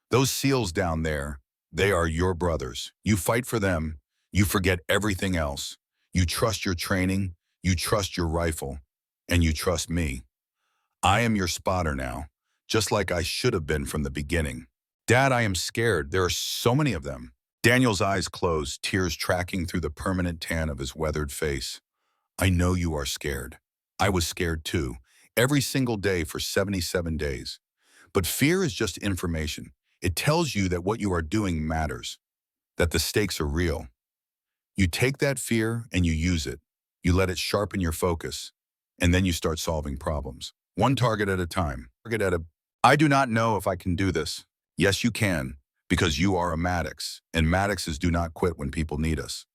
Those SEALs down there, they are your brothers. You fight for them. You forget everything else. You trust your training. You trust your rifle. And you trust me. I am your spotter now, just like I should have been from the beginning. Dad, I am scared. There are so many of them. Daniel's eyes closed, tears tracking through the permanent tan of his weathered face. I know you are scared. I was scared too, every single day for 77 days. But fear is just information. It tells you that what you are doing matters, that the stakes are real. You take that fear and you use it. You let it sharpen your focus, and then you start solving problems. One target at a time. I do not know if I can do this. Yes, you can, because you are a Maddox, and Maddoxes do not quit when people need us.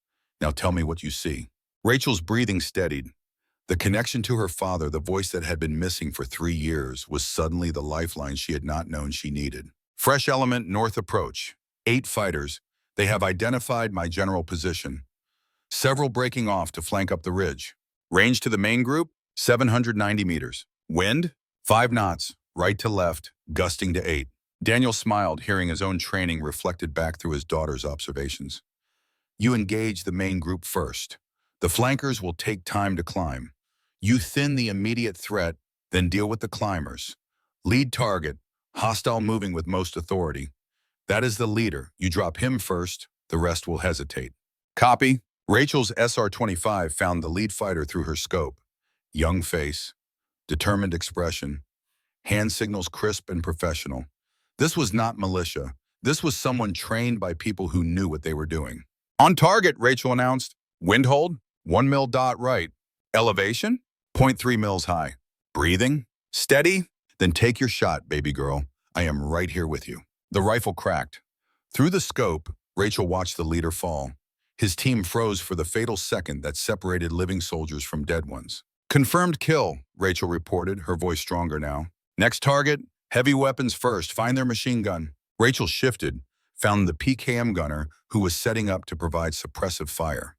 Now tell me what you see. Rachel's breathing steadied. The connection to her father, the voice that had been missing for 3 years, was suddenly the lifeline she had not known she needed. Fresh element, north approach. 8 fighters. They have identified my general position. Several breaking off to flank up the ridge. Range to the main group, 790 meters. Wind, 5 knots, right to left, gusting to 8. Daniel smiled, hearing his own training reflected back through his daughter's observations. You engage the main group first. The flankers will take time to climb. You thin the immediate threat, then deal with the climbers. Lead target, hostile moving with most authority. That is the leader. You drop him first, the rest will hesitate. Copy. Rachel's SR-25 found the lead fighter through her scope. Young face, determined expression, hand signals crisp and professional. This was not militia. This was someone trained by people who knew what they were doing. On target, Rachel announced. Wind hold, 1 mil dot right. Elevation, 0.3 mils high. Breathing? Steady? Then take your shot, baby girl. I am right here with you. The rifle cracked. Through the scope, Rachel watched the leader fall. His team froze for the fatal second that separated living soldiers from dead ones. Confirmed kill, Rachel reported, her voice stronger now. Next target, heavy weapons first, find their machine gun. Rachel shifted, found the PKM gunner who was setting up to provide suppressive fire.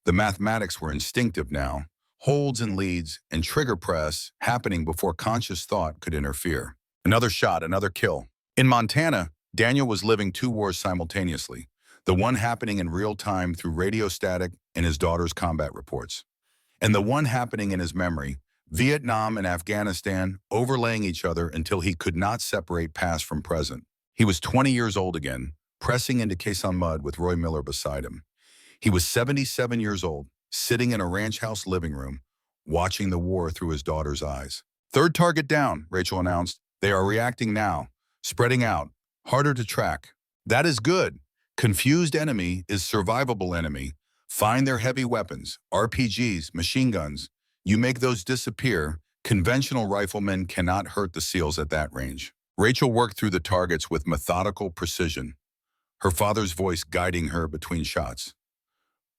The mathematics were instinctive now, holds and leads and trigger press happening before conscious thought could interfere. Another shot, another kill. In Montana, Daniel was living two wars simultaneously, the one happening in real time through radio static and his daughter's combat reports, and the one happening in his memory, Vietnam and Afghanistan overlaying each other until he could not separate past from present. He was 20 years old again, pressing into Khe Sanh mud with Roy Miller beside him. He was 77 years old, sitting in a ranch house living room, watching the war through his daughter's eyes. Third target down, Rachel announced. They are reacting now, spreading out, harder to track. That is good. Confused enemy is survivable enemy. Find their heavy weapons, RPGs, machine guns. You make those disappear. Conventional riflemen cannot hurt the SEALs at that range. Rachel worked through the targets with methodical precision, her father's voice guiding her between shots.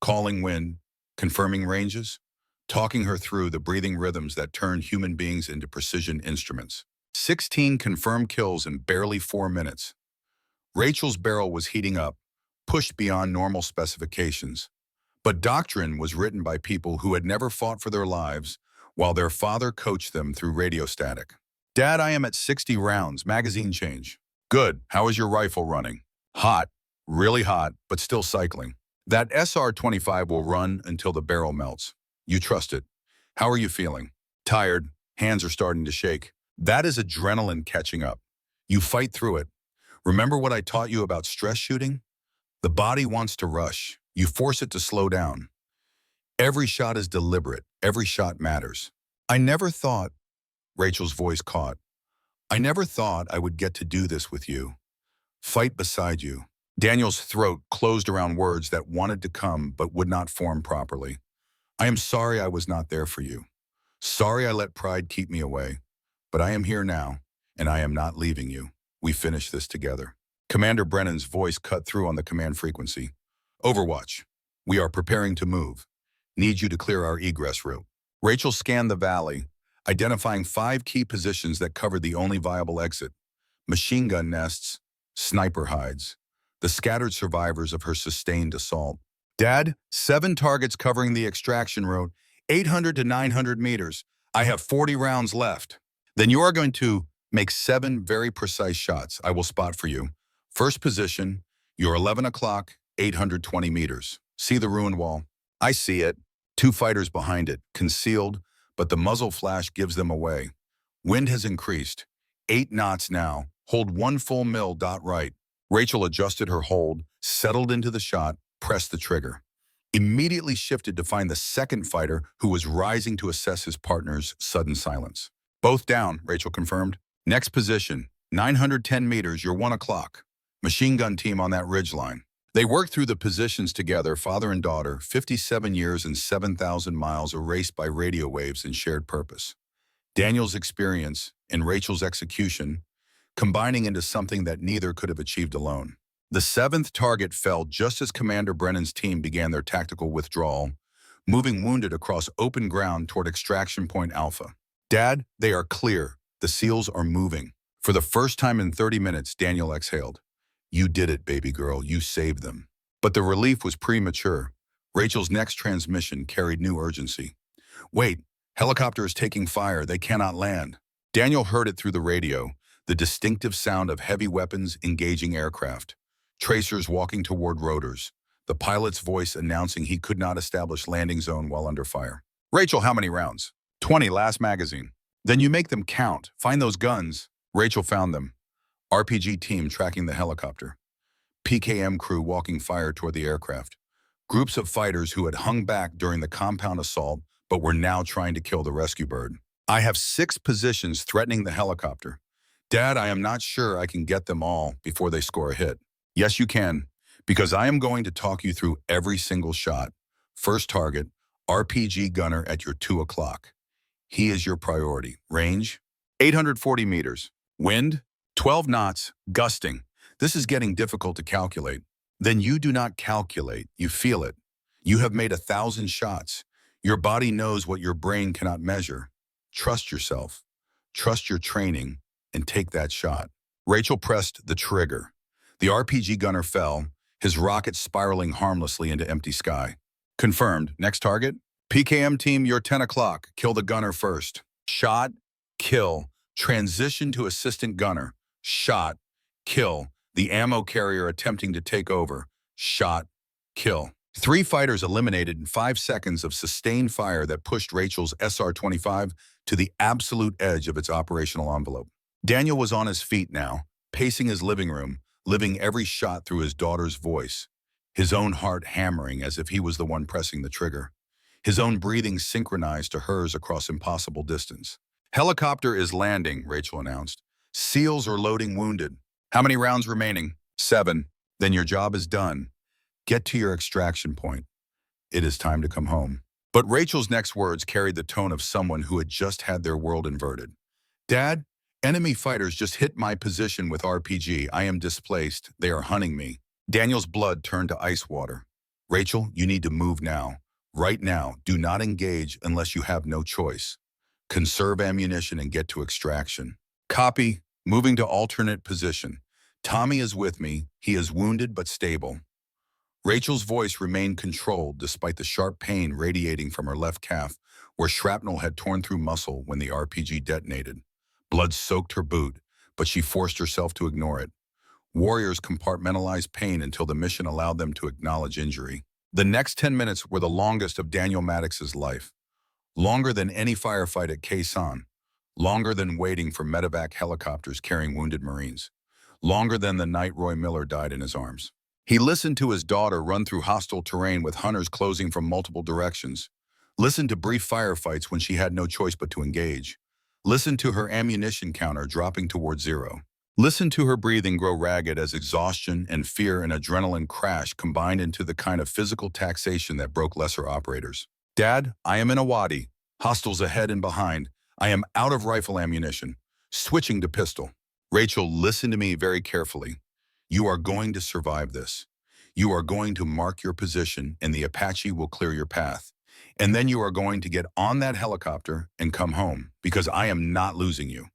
Calling wind, confirming ranges, talking her through the breathing rhythms that turn human beings into precision instruments. 16 confirmed kills in barely 4 minutes. Rachel's barrel was heating up, pushed beyond normal specifications. But doctrine was written by people who had never fought for their lives, while their father coached them through radio static. Dad, I am at 60 rounds, magazine change. Good, how is your rifle running? Hot, really hot, but still cycling. That SR-25 will run until the barrel melts. You trust it. How are you feeling? Tired, hands are starting to shake. That is adrenaline catching up. You fight through it. Remember what I taught you about stress shooting? The body wants to rush. You force it to slow down. Every shot is deliberate. Every shot matters. I never thought, Rachel's voice caught, I never thought I would get to do this with you. Fight beside you. Daniel's throat closed around words that wanted to come but would not form properly. I am sorry I was not there for you. Sorry I let pride keep me away. But I am here now, and I am not leaving you. We finish this together. Commander Brennan's voice cut through on the command frequency. Overwatch. We are preparing to move. Need you to clear our egress route. Rachel scanned the valley, identifying 5 key positions that covered the only viable exit. Machine gun nests, sniper hides, the scattered survivors of her sustained assault. Dad, 7 targets covering the extraction road, 800 to 900 meters. I have 40 rounds left. Then you are going to make 7 very precise shots I will spot for you. First position, you're 11 o'clock, 820 meters. See the ruined wall? I see it. 2 fighters behind it, concealed, but the muzzle flash gives them away. Wind has increased. 8 knots now. Hold 1 full mil. Right. Rachel adjusted her hold, settled into the shot, pressed the trigger. Immediately shifted to find the second fighter who was rising to assess his partner's sudden silence. Both down, Rachel confirmed. Next position, 910 meters, you're 1 o'clock. Machine gun team on that ridge line. They worked through the positions together, father and daughter, 57 years and 7,000 miles erased by radio waves and shared purpose. Daniel's experience and Rachel's execution, combining into something that neither could have achieved alone. The 7th target fell just as Commander Brennan's team began their tactical withdrawal, moving wounded across open ground toward Extraction Point Alpha. Dad, they are clear. The SEALs are moving. For the first time in 30 minutes, Daniel exhaled. You did it, baby girl. You saved them. But the relief was premature. Rachel's next transmission carried new urgency. Wait, helicopter is taking fire. They cannot land. Daniel heard it through the radio, the distinctive sound of heavy weapons engaging aircraft. Tracers walking toward rotors. The pilot's voice announcing he could not establish landing zone while under fire. Rachel, how many rounds? 20, last magazine. Then you make them count. Find those guns. Rachel found them. RPG team tracking the helicopter. PKM crew walking fire toward the aircraft. Groups of fighters who had hung back during the compound assault but were now trying to kill the rescue bird. I have 6 positions threatening the helicopter. Dad, I am not sure I can get them all before they score a hit. Yes, you can, because I am going to talk you through every single shot. First target, RPG gunner at your 2 o'clock. He is your priority. Range, 840 meters. Wind, 12 knots, gusting. This is getting difficult to calculate. Then you do not calculate, you feel it. You have made 1,000 shots. Your body knows what your brain cannot measure. Trust yourself, trust your training, and take that shot. Rachel pressed the trigger. The RPG gunner fell, his rocket spiraling harmlessly into empty sky. Confirmed. Next target? PKM team, you're 10 o'clock. Kill the gunner first. Shot, kill. Transition to assistant gunner. Shot, kill. The ammo carrier attempting to take over. Shot, kill. 3 fighters eliminated in 5 seconds of sustained fire that pushed Rachel's SR-25 to the absolute edge of its operational envelope. Daniel was on his feet now, pacing his living room, living every shot through his daughter's voice, his own heart hammering as if he was the one pressing the trigger, his own breathing synchronized to hers across impossible distance. Helicopter is landing, Rachel announced. SEALs are loading wounded. How many rounds remaining? 7. Then your job is done. Get to your extraction point. It is time to come home. But Rachel's next words carried the tone of someone who had just had their world inverted. Dad, enemy fighters just hit my position with RPG. I am displaced. They are hunting me. Daniel's blood turned to ice water. Rachel, you need to move now. Right now. Do not engage unless you have no choice. Conserve ammunition and get to extraction. Copy. Moving to alternate position. Tommy is with me. He is wounded but stable. Rachel's voice remained controlled despite the sharp pain radiating from her left calf, where shrapnel had torn through muscle when the RPG detonated. Blood soaked her boot, but she forced herself to ignore it. Warriors compartmentalized pain until the mission allowed them to acknowledge injury. The next 10 minutes were the longest of Daniel Maddox's life. Longer than any firefight at Khe Sanh. Longer than waiting for medevac helicopters carrying wounded Marines. Longer than the night Roy Miller died in his arms. He listened to his daughter run through hostile terrain with hunters closing from multiple directions. Listened to brief firefights when she had no choice but to engage. Listened to her ammunition counter dropping toward 0. Listened to her breathing grow ragged as exhaustion and fear and adrenaline crash combined into the kind of physical taxation that broke lesser operators. Dad, I am in a wadi. Hostiles ahead and behind. I am out of rifle ammunition. Switching to pistol. Rachel, listen to me very carefully. You are going to survive this. You are going to mark your position and the Apache will clear your path. And then you are going to get on that helicopter and come home because I am not losing you.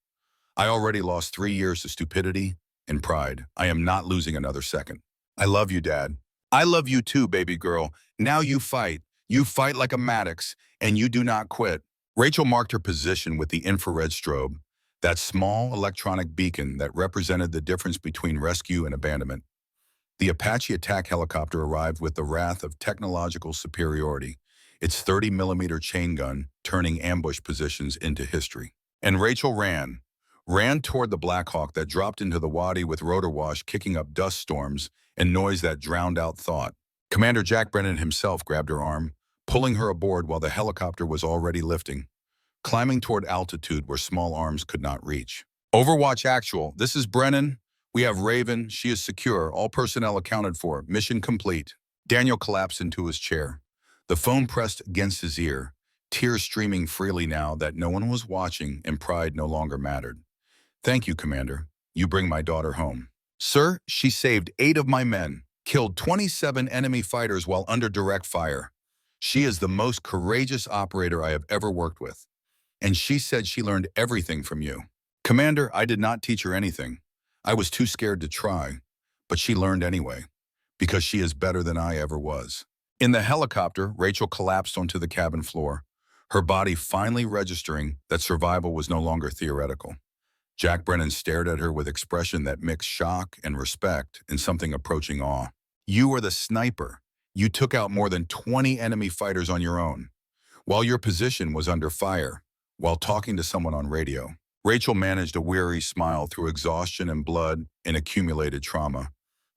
I already lost 3 years to stupidity and pride. I am not losing another second. I love you, Dad. I love you too, baby girl. Now you fight. You fight like a Maddox and you do not quit. Rachel marked her position with the infrared strobe, that small electronic beacon that represented the difference between rescue and abandonment. The Apache attack helicopter arrived with the wrath of technological superiority, its 30mm chain gun turning ambush positions into history. And Rachel ran toward the Black Hawk that dropped into the wadi with rotor wash kicking up dust storms and noise that drowned out thought. Commander Jack Brennan himself grabbed her arm, pulling her aboard while the helicopter was already lifting, climbing toward altitude where small arms could not reach. Overwatch Actual, this is Brennan. We have Raven. She is secure. All personnel accounted for. Mission complete. Daniel collapsed into his chair. The phone pressed against his ear, tears streaming freely now that no one was watching and pride no longer mattered. Thank you, Commander. You bring my daughter home. Sir, she saved 8 of my men, killed 27 enemy fighters while under direct fire. She is the most courageous operator I have ever worked with. And she said she learned everything from you. Commander, I did not teach her anything. I was too scared to try, but she learned anyway, because she is better than I ever was. In the helicopter, Rachel collapsed onto the cabin floor, her body finally registering that survival was no longer theoretical. Jack Brennan stared at her with expression that mixed shock and respect and something approaching awe. You were the sniper. You took out more than 20 enemy fighters on your own, while your position was under fire, while talking to someone on radio. Rachel managed a weary smile through exhaustion and blood and accumulated trauma.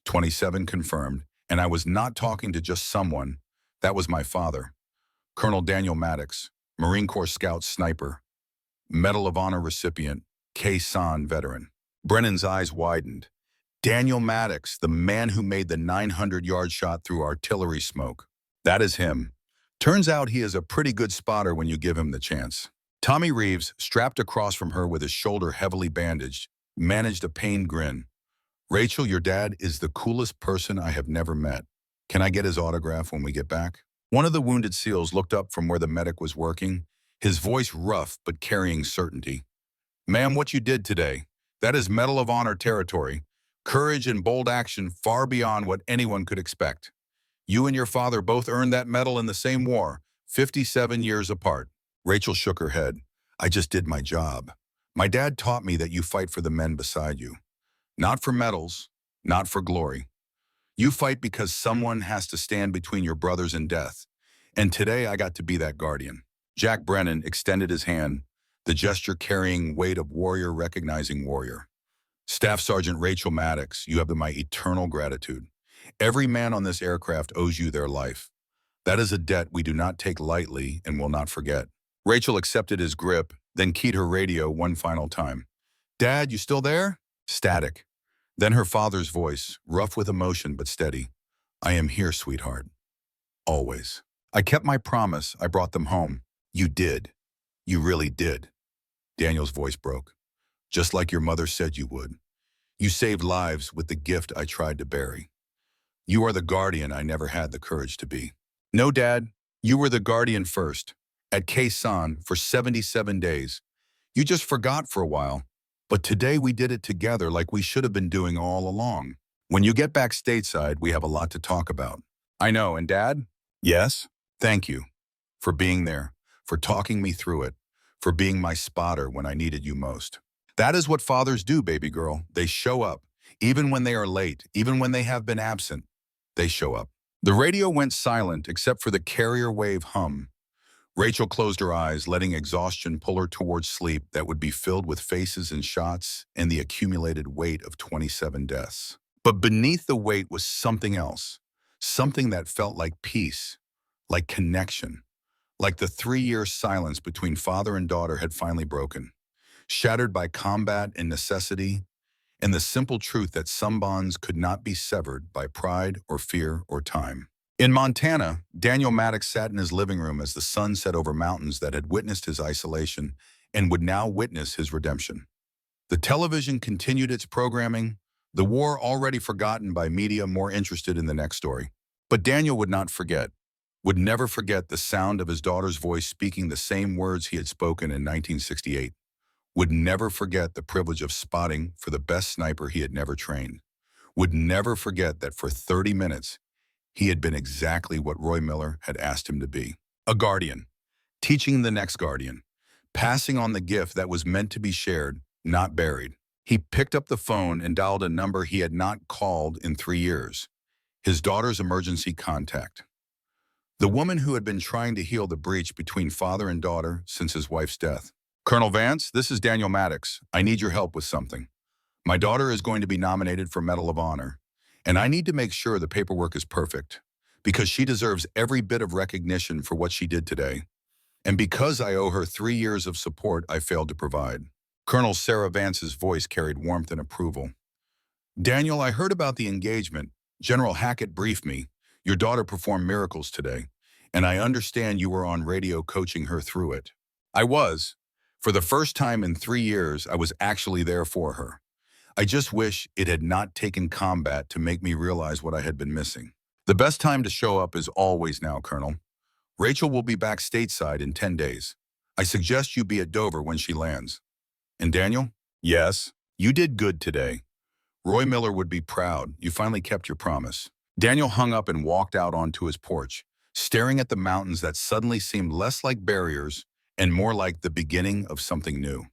27 confirmed, and I was not talking to just someone. That was my father, Colonel Daniel Maddox, Marine Corps Scout Sniper, Medal of Honor recipient, Khe Sanh veteran. Brennan's eyes widened. Daniel Maddox, the man who made the 900-yard shot through artillery smoke. That is him. Turns out he is a pretty good spotter when you give him the chance. Tommy Reeves, strapped across from her with his shoulder heavily bandaged, managed a pained grin. Rachel, your dad is the coolest person I have never met. Can I get his autograph when we get back? One of the wounded SEALs looked up from where the medic was working, his voice rough but carrying certainty. Ma'am, what you did today, that is Medal of Honor territory. Courage and bold action far beyond what anyone could expect. You and your father both earned that medal in the same war, 57 years apart. Rachel shook her head. I just did my job. My dad taught me that you fight for the men beside you. Not for medals, not for glory. You fight because someone has to stand between your brothers and death. And today I got to be that guardian. Jack Brennan extended his hand, the gesture carrying weight of warrior recognizing warrior. Staff Sergeant Rachel Maddox, you have my eternal gratitude. Every man on this aircraft owes you their life. That is a debt we do not take lightly and will not forget. Rachel accepted his grip, then keyed her radio one final time. Dad, you still there? Static. Then her father's voice, rough with emotion but steady. I am here, sweetheart. Always. I kept my promise. I brought them home. You did. You really did. Daniel's voice broke. Just like your mother said you would. You saved lives with the gift I tried to bury. You are the guardian I never had the courage to be. No, Dad, you were the guardian first. At Khe Sanh for 77 days. You just forgot for a while. But today we did it together like we should have been doing all along. When you get back stateside, we have a lot to talk about. I know, and Dad? Yes? Thank you. For being there, for talking me through it, for being my spotter when I needed you most. That is what fathers do, baby girl. They show up. Even when they are late, even when they have been absent, they show up. The radio went silent except for the carrier wave hum. Rachel closed her eyes, letting exhaustion pull her towards sleep that would be filled with faces and shots and the accumulated weight of 27 deaths. But beneath the weight was something else, something that felt like peace, like connection, like the 3-year silence between father and daughter had finally broken, shattered by combat and necessity, and the simple truth that some bonds could not be severed by pride or fear or time. In Montana, Daniel Maddox sat in his living room as the sun set over mountains that had witnessed his isolation and would now witness his redemption. The television continued its programming, the war already forgotten by media more interested in the next story. But Daniel would not forget, would never forget the sound of his daughter's voice speaking the same words he had spoken in 1968, would never forget the privilege of spotting for the best sniper he had never trained, would never forget that for 30 minutes, he had been exactly what Roy Miller had asked him to be. A guardian, teaching the next guardian, passing on the gift that was meant to be shared, not buried. He picked up the phone and dialed a number he had not called in 3 years, his daughter's emergency contact. The woman who had been trying to heal the breach between father and daughter since his wife's death. Colonel Vance, this is Daniel Maddox. I need your help with something. My daughter is going to be nominated for Medal of Honor. And I need to make sure the paperwork is perfect, because she deserves every bit of recognition for what she did today. And because I owe her 3 years of support I failed to provide. Colonel Sarah Vance's voice carried warmth and approval. Daniel, I heard about the engagement. General Hackett briefed me. Your daughter performed miracles today, and I understand you were on radio coaching her through it. I was. For the first time in 3 years, I was actually there for her. I just wish it had not taken combat to make me realize what I had been missing. The best time to show up is always now, Colonel. Rachel will be back stateside in 10 days. I suggest you be at Dover when she lands. And Daniel? Yes, you did good today. Roy Miller would be proud. You finally kept your promise. Daniel hung up and walked out onto his porch, staring at the mountains that suddenly seemed less like barriers and more like the beginning of something new.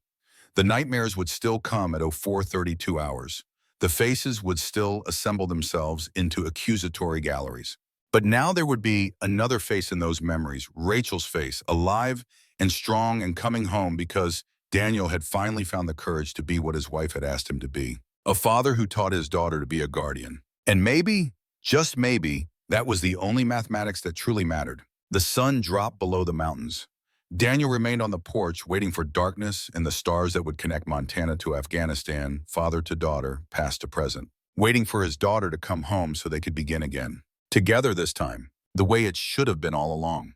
The nightmares would still come at 04:32 hours. The faces would still assemble themselves into accusatory galleries. But now there would be another face in those memories, Rachel's face, alive and strong and coming home because Daniel had finally found the courage to be what his wife had asked him to be. A father who taught his daughter to be a guardian. And maybe, just maybe, that was the only mathematics that truly mattered. The sun dropped below the mountains. Daniel remained on the porch, waiting for darkness and the stars that would connect Montana to Afghanistan, father to daughter, past to present. Waiting for his daughter to come home so they could begin again. Together this time, the way it should have been all along.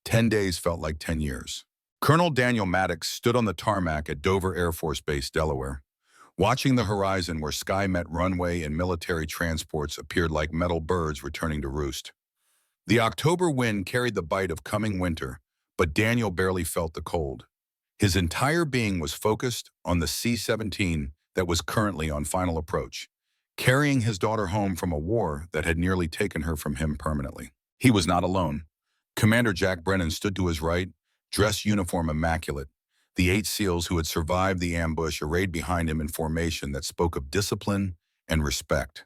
10 days felt like 10 years. Colonel Daniel Maddox stood on the tarmac at Dover Air Force Base, Delaware, watching the horizon where sky met runway and military transports appeared like metal birds returning to roost. The October wind carried the bite of coming winter, but Daniel barely felt the cold. His entire being was focused on the C-17 that was currently on final approach, carrying his daughter home from a war that had nearly taken her from him permanently. He was not alone. Commander Jack Brennan stood to his right, dress uniform immaculate, the 8 SEALs who had survived the ambush arrayed behind him in formation that spoke of discipline and respect.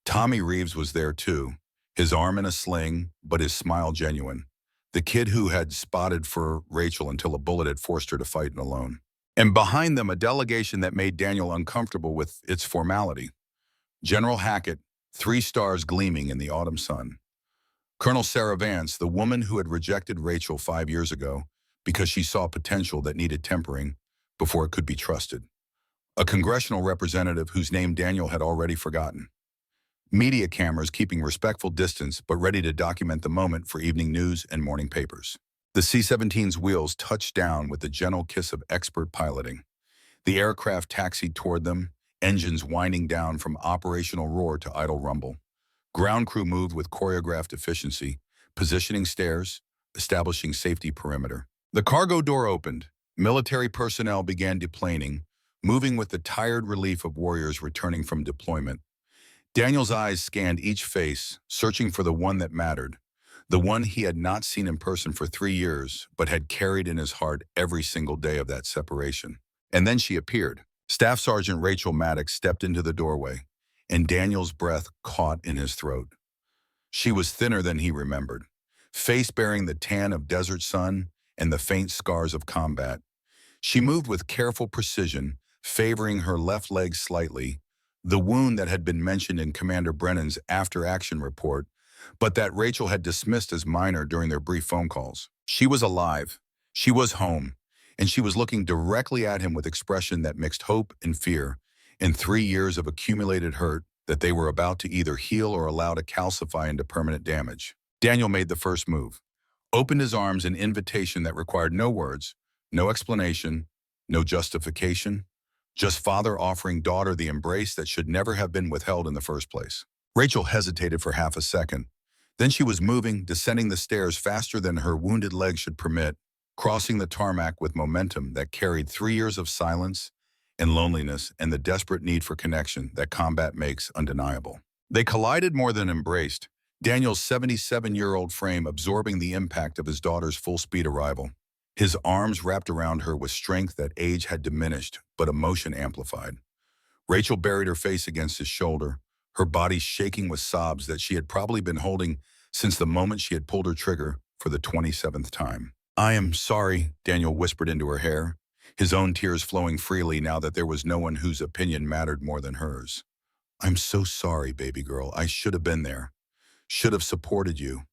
Tommy Reeves was there too, his arm in a sling, but his smile genuine. The kid who had spotted for Rachel until a bullet had forced her to fight alone. And behind them, a delegation that made Daniel uncomfortable with its formality. General Hackett, 3 stars gleaming in the autumn sun. Colonel Sarah Vance, the woman who had rejected Rachel 5 years ago because she saw potential that needed tempering before it could be trusted. A congressional representative whose name Daniel had already forgotten. Media cameras keeping respectful distance but ready to document the moment for evening news and morning papers. The C-17's wheels touched down with the gentle kiss of expert piloting. The aircraft taxied toward them, engines winding down from operational roar to idle rumble. Ground crew moved with choreographed efficiency, positioning stairs, establishing safety perimeter. The cargo door opened. Military personnel began deplaning, moving with the tired relief of warriors returning from deployment. Daniel's eyes scanned each face, searching for the one that mattered, the one he had not seen in person for 3 years, but had carried in his heart every single day of that separation. And then she appeared. Staff Sergeant Rachel Maddox stepped into the doorway, and Daniel's breath caught in his throat. She was thinner than he remembered, face bearing the tan of desert sun and the faint scars of combat. She moved with careful precision, favoring her left leg slightly, the wound that had been mentioned in Commander Brennan's after-action report, but that Rachel had dismissed as minor during their brief phone calls. She was alive, she was home, and she was looking directly at him with expression that mixed hope and fear in 3 years of accumulated hurt that they were about to either heal or allow to calcify into permanent damage. Daniel made the first move, opened his arms in invitation that required no words, no explanation, no justification, just father offering daughter the embrace that should never have been withheld in the first place. Rachel hesitated for half a second. Then she was moving, descending the stairs faster than her wounded leg should permit, crossing the tarmac with momentum that carried 3 years of silence and loneliness and the desperate need for connection that combat makes undeniable. They collided more than embraced, Daniel's 77-year-old frame absorbing the impact of his daughter's full-speed arrival. His arms wrapped around her with strength that age had diminished, but emotion amplified. Rachel buried her face against his shoulder, her body shaking with sobs that she had probably been holding since the moment she had pulled her trigger for the 27th time. "I am sorry," Daniel whispered into her hair, his own tears flowing freely now that there was no one whose opinion mattered more than hers. "I'm so sorry, baby girl. I should have been there. Should have supported you.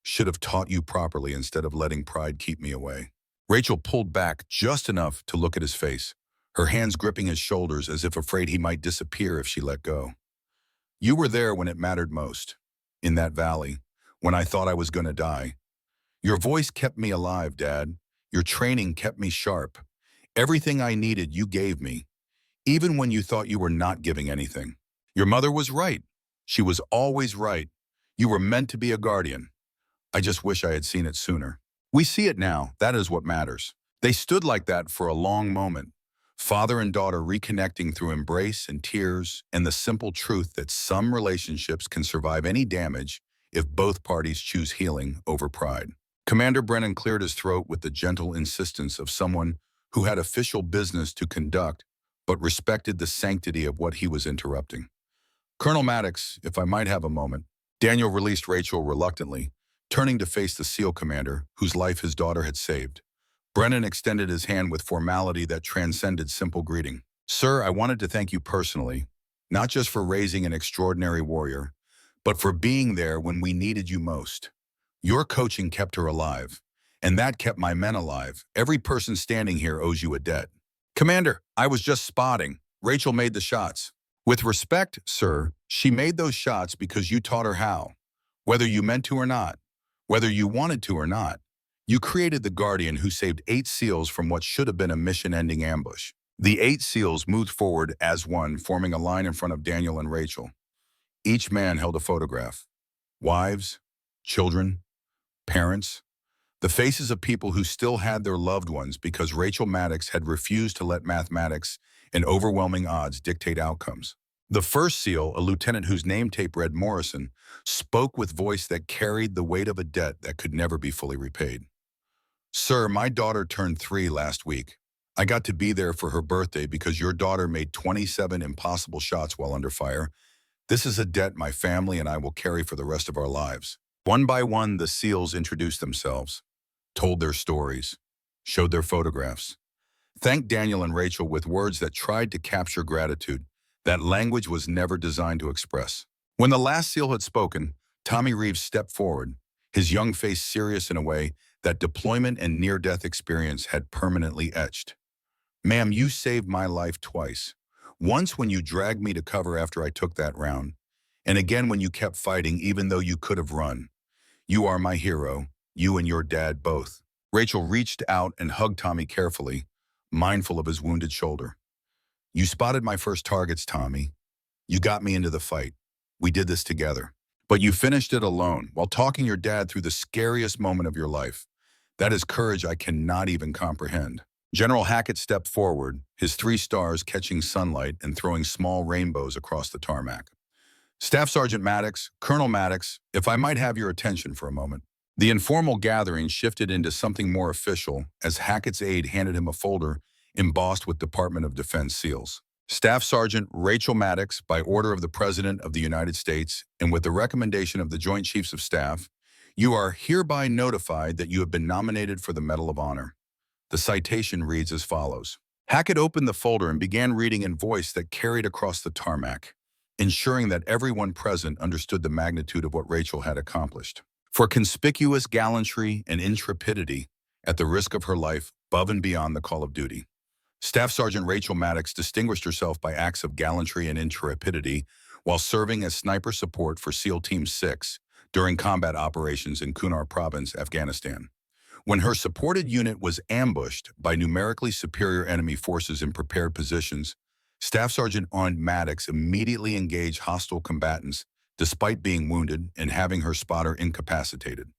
Should have taught you properly instead of letting pride keep me away." Rachel pulled back just enough to look at his face, her hands gripping his shoulders as if afraid he might disappear if she let go. "You were there when it mattered most, in that valley, when I thought I was going to die. Your voice kept me alive, Dad. Your training kept me sharp. Everything I needed you gave me, even when you thought you were not giving anything. Your mother was right. She was always right. You were meant to be a guardian. I just wish I had seen it sooner." We see it now. That is what matters. They stood like that for a long moment, father and daughter reconnecting through embrace and tears and the simple truth that some relationships can survive any damage if both parties choose healing over pride. Commander Brennan cleared his throat with the gentle insistence of someone who had official business to conduct but respected the sanctity of what he was interrupting. "Colonel Maddox, if I might have a moment." Daniel released Rachel reluctantly, turning to face the SEAL commander, whose life his daughter had saved. Brennan extended his hand with formality that transcended simple greeting. "Sir, I wanted to thank you personally, not just for raising an extraordinary warrior, but for being there when we needed you most. Your coaching kept her alive, and that kept my men alive. Every person standing here owes you a debt." "Commander, I was just spotting. Rachel made the shots." "With respect, sir, she made those shots because you taught her how. Whether you meant to or not, whether you wanted to or not, You created the Guardian who saved 8 SEALs from what should have been a mission-ending ambush. The 8 SEALs moved forward as one, forming a line in front of Daniel and Rachel. Each man held a photograph. Wives, children, parents, the faces of people who still had their loved ones because Rachel Maddox had refused to let mathematics and overwhelming odds dictate outcomes. The first SEAL, a lieutenant whose name tape read Morrison, spoke with voice that carried the weight of a debt that could never be fully repaid. "Sir, my daughter turned 3 last week. I got to be there for her birthday because your daughter made 27 impossible shots while under fire. This is a debt my family and I will carry for the rest of our lives." One by one, the SEALs introduced themselves, told their stories, showed their photographs, thanked Daniel and Rachel with words that tried to capture gratitude that language was never designed to express. When the last SEAL had spoken, Tommy Reeves stepped forward, his young face serious in a way that deployment and near-death experience had permanently etched. "Ma'am, you saved my life twice. Once when you dragged me to cover after I took that round, and again when you kept fighting even though you could have run. You are my hero, you and your dad both." Rachel reached out and hugged Tommy carefully, mindful of his wounded shoulder. "You spotted my first targets, Tommy. You got me into the fight. We did this together. But you finished it alone, while talking your dad through the scariest moment of your life. That is courage I cannot even comprehend." General Hackett stepped forward, his 3 stars catching sunlight and throwing small rainbows across the tarmac. "Staff Sergeant Maddox, Colonel Maddox, if I might have your attention for a moment." The informal gathering shifted into something more official as Hackett's aide handed him a folder embossed with Department of Defense seals. "Staff Sergeant Rachel Maddox, by order of the President of the United States and with the recommendation of the Joint Chiefs of Staff, you are hereby notified that you have been nominated for the Medal of Honor." The citation reads as follows. Hackett opened the folder and began reading in voice that carried across the tarmac, ensuring that everyone present understood the magnitude of what Rachel had accomplished. "For conspicuous gallantry and intrepidity, at the risk of her life, above and beyond the call of duty. Staff Sergeant Rachel Maddox distinguished herself by acts of gallantry and intrepidity while serving as sniper support for SEAL Team 6 during combat operations in Kunar Province, Afghanistan. When her supported unit was ambushed by numerically superior enemy forces in prepared positions, Staff Sergeant Maddox immediately engaged hostile combatants despite being wounded and having her spotter incapacitated.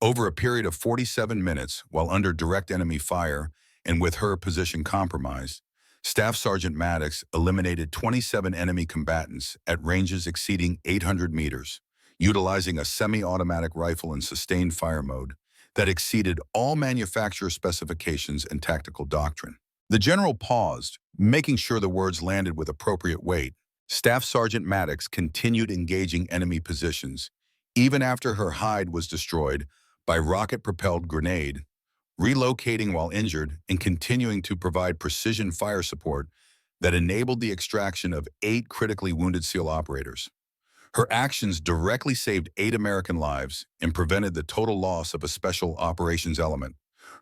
Over a period of 47 minutes, while under direct enemy fire and with her position compromised, Staff Sergeant Maddox eliminated 27 enemy combatants at ranges exceeding 800 meters, utilizing a semi-automatic rifle in sustained fire mode that exceeded all manufacturer specifications and tactical doctrine. The general paused, making sure the words landed with appropriate weight. Staff Sergeant Maddox continued engaging enemy positions, even after her hide was destroyed by rocket-propelled grenade, relocating while injured and continuing to provide precision fire support that enabled the extraction of 8 critically wounded SEAL operators. Her actions directly saved 8 American lives and prevented the total loss of a special operations element.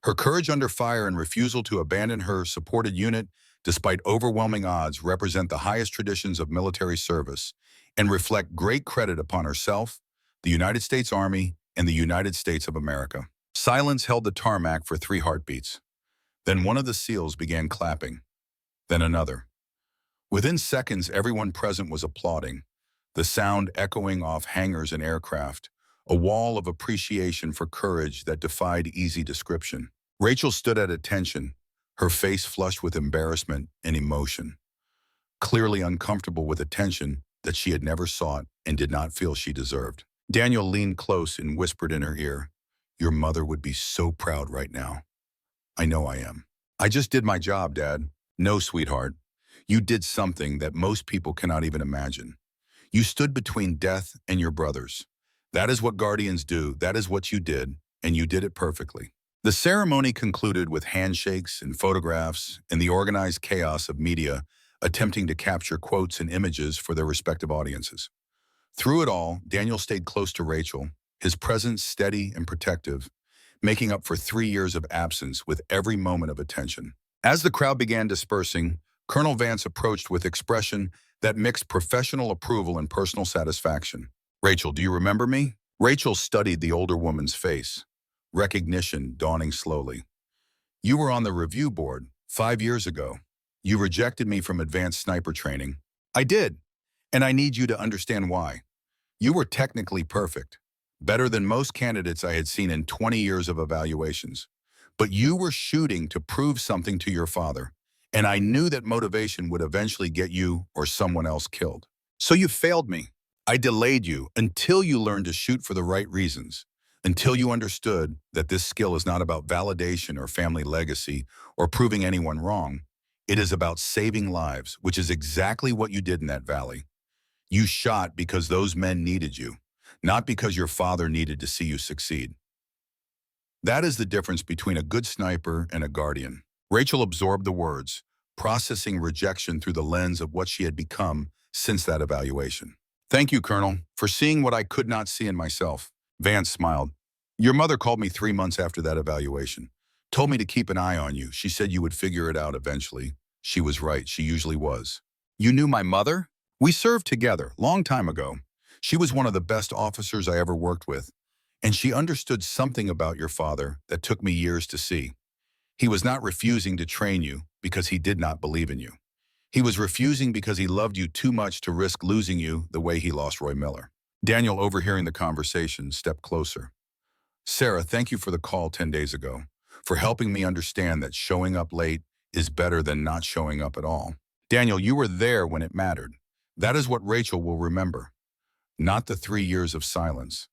Her courage under fire and refusal to abandon her supported unit despite overwhelming odds represent the highest traditions of military service and reflect great credit upon herself, the United States Army, and the United States of America. Silence held the tarmac for 3 heartbeats. Then one of the SEALs began clapping. Then another. Within seconds, everyone present was applauding, the sound echoing off hangars and aircraft, a wall of appreciation for courage that defied easy description. Rachel stood at attention, her face flushed with embarrassment and emotion, clearly uncomfortable with attention that she had never sought and did not feel she deserved. Daniel leaned close and whispered in her ear, "Your mother would be so proud right now." "I know I am." "I just did my job, Dad." "No, sweetheart. You did something that most people cannot even imagine. You stood between death and your brothers. That is what Guardians do. That is what you did, and you did it perfectly." The ceremony concluded with handshakes and photographs and the organized chaos of media attempting to capture quotes and images for their respective audiences. Through it all, Daniel stayed close to Rachel, his presence steady and protective, making up for 3 years of absence with every moment of attention. As the crowd began dispersing, Colonel Vance approached with expression that mixed professional approval and personal satisfaction. "Rachel, do you remember me?" Rachel studied the older woman's face. recognition dawning slowly. You were on the review board 5 years ago. You rejected me from advanced sniper training. I did, and I need you to understand why. You were technically perfect, better than most candidates I had seen in 20 years of evaluations. But you were shooting to prove something to your father, and I knew that motivation would eventually get you or someone else killed. So you failed me. I delayed you until you learned to shoot for the right reasons, until you understood that this skill is not about validation or family legacy or proving anyone wrong. It is about saving lives, which is exactly what you did in that valley. You shot because those men needed you, not because your father needed to see you succeed. That is the difference between a good sniper and a guardian. Rachel absorbed the words, processing rejection through the lens of what she had become since that evaluation. Thank you, Colonel, for seeing what I could not see in myself. Vance smiled. Your mother called me 3 months after that evaluation. Told me to keep an eye on you. She said you would figure it out eventually. She was right. She usually was. You knew my mother? We served together, long time ago. She was one of the best officers I ever worked with, and she understood something about your father that took me years to see. He was not refusing to train you because he did not believe in you. He was refusing because he loved you too much to risk losing you the way he lost Roy Miller. Daniel, overhearing the conversation, stepped closer. Sarah, thank you for the call 10 days ago, for helping me understand that showing up late is better than not showing up at all. Daniel, you were there when it mattered. That is what Rachel will remember. Not the 3 years of silence,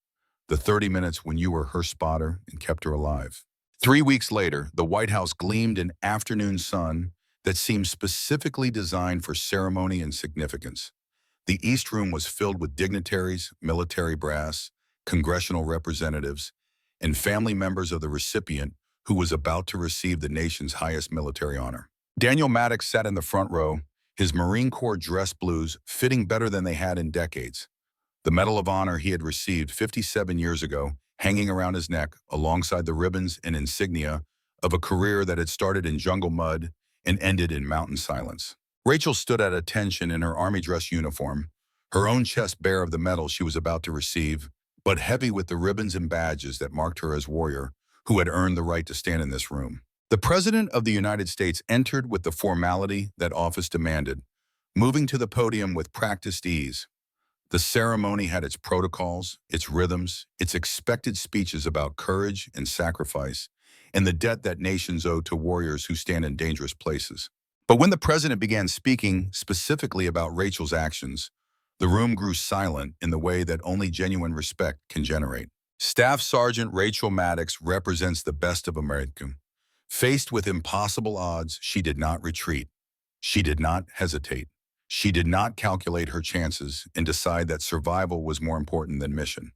the 30 minutes when you were her spotter and kept her alive. 3 weeks later, the White House gleamed in afternoon sun that seemed specifically designed for ceremony and significance. The East Room was filled with dignitaries, military brass, congressional representatives, and family members of the recipient who was about to receive the nation's highest military honor. Daniel Maddox sat in the front row, his Marine Corps dress blues fitting better than they had in decades. The Medal of Honor he had received 57 years ago hanging around his neck alongside the ribbons and insignia of a career that had started in jungle mud and ended in mountain silence. Rachel stood at attention in her army dress uniform, her own chest bare of the medal she was about to receive, but heavy with the ribbons and badges that marked her as warrior who had earned the right to stand in this room. The President of the United States entered with the formality that office demanded, moving to the podium with practiced ease. The ceremony had its protocols, its rhythms, its expected speeches about courage and sacrifice, and the debt that nations owe to warriors who stand in dangerous places. But when the president began speaking specifically about Rachel's actions, the room grew silent in the way that only genuine respect can generate. Staff Sergeant Rachel Maddox represents the best of America. Faced with impossible odds, she did not retreat. She did not hesitate. She did not calculate her chances and decide that survival was more important than mission.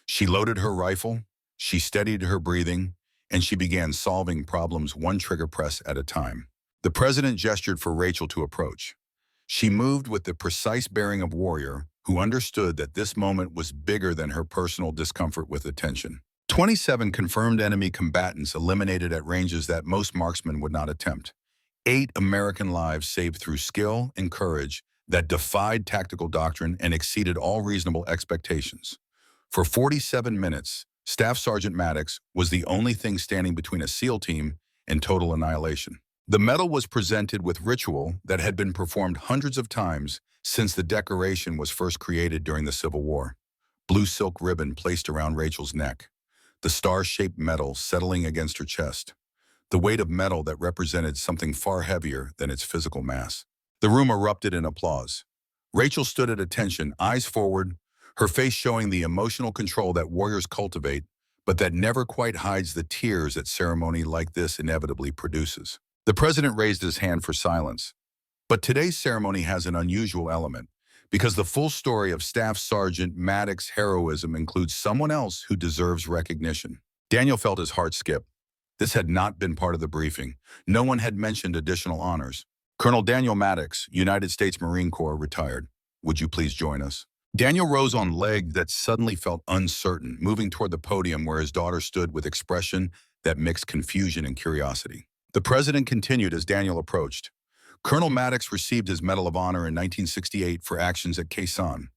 She loaded her rifle, she steadied her breathing, and she began solving problems one trigger press at a time. The president gestured for Rachel to approach. She moved with the precise bearing of warrior who understood that this moment was bigger than her personal discomfort with attention. 27 confirmed enemy combatants eliminated at ranges that most marksmen would not attempt. 8 American lives saved through skill and courage that defied tactical doctrine and exceeded all reasonable expectations. For 47 minutes, Staff Sergeant Maddox was the only thing standing between a SEAL team and total annihilation. The medal was presented with ritual that had been performed hundreds of times since the decoration was first created during the Civil War. Blue silk ribbon placed around Rachel's neck, the star-shaped medal settling against her chest, the weight of metal that represented something far heavier than its physical mass. The room erupted in applause. Rachel stood at attention, eyes forward, her face showing the emotional control that warriors cultivate, but that never quite hides the tears that ceremony like this inevitably produces. The president raised his hand for silence. But today's ceremony has an unusual element, because the full story of Staff Sergeant Maddox's heroism includes someone else who deserves recognition. Daniel felt his heart skip. This had not been part of the briefing. No one had mentioned additional honors. Colonel Daniel Maddox, United States Marine Corps, retired. Would you please join us? Daniel rose on legs that suddenly felt uncertain, moving toward the podium where his daughter stood with expression that mixed confusion and curiosity. The president continued as Daniel approached. Colonel Maddox received his Medal of Honor in 1968 for actions at Khe Sanh.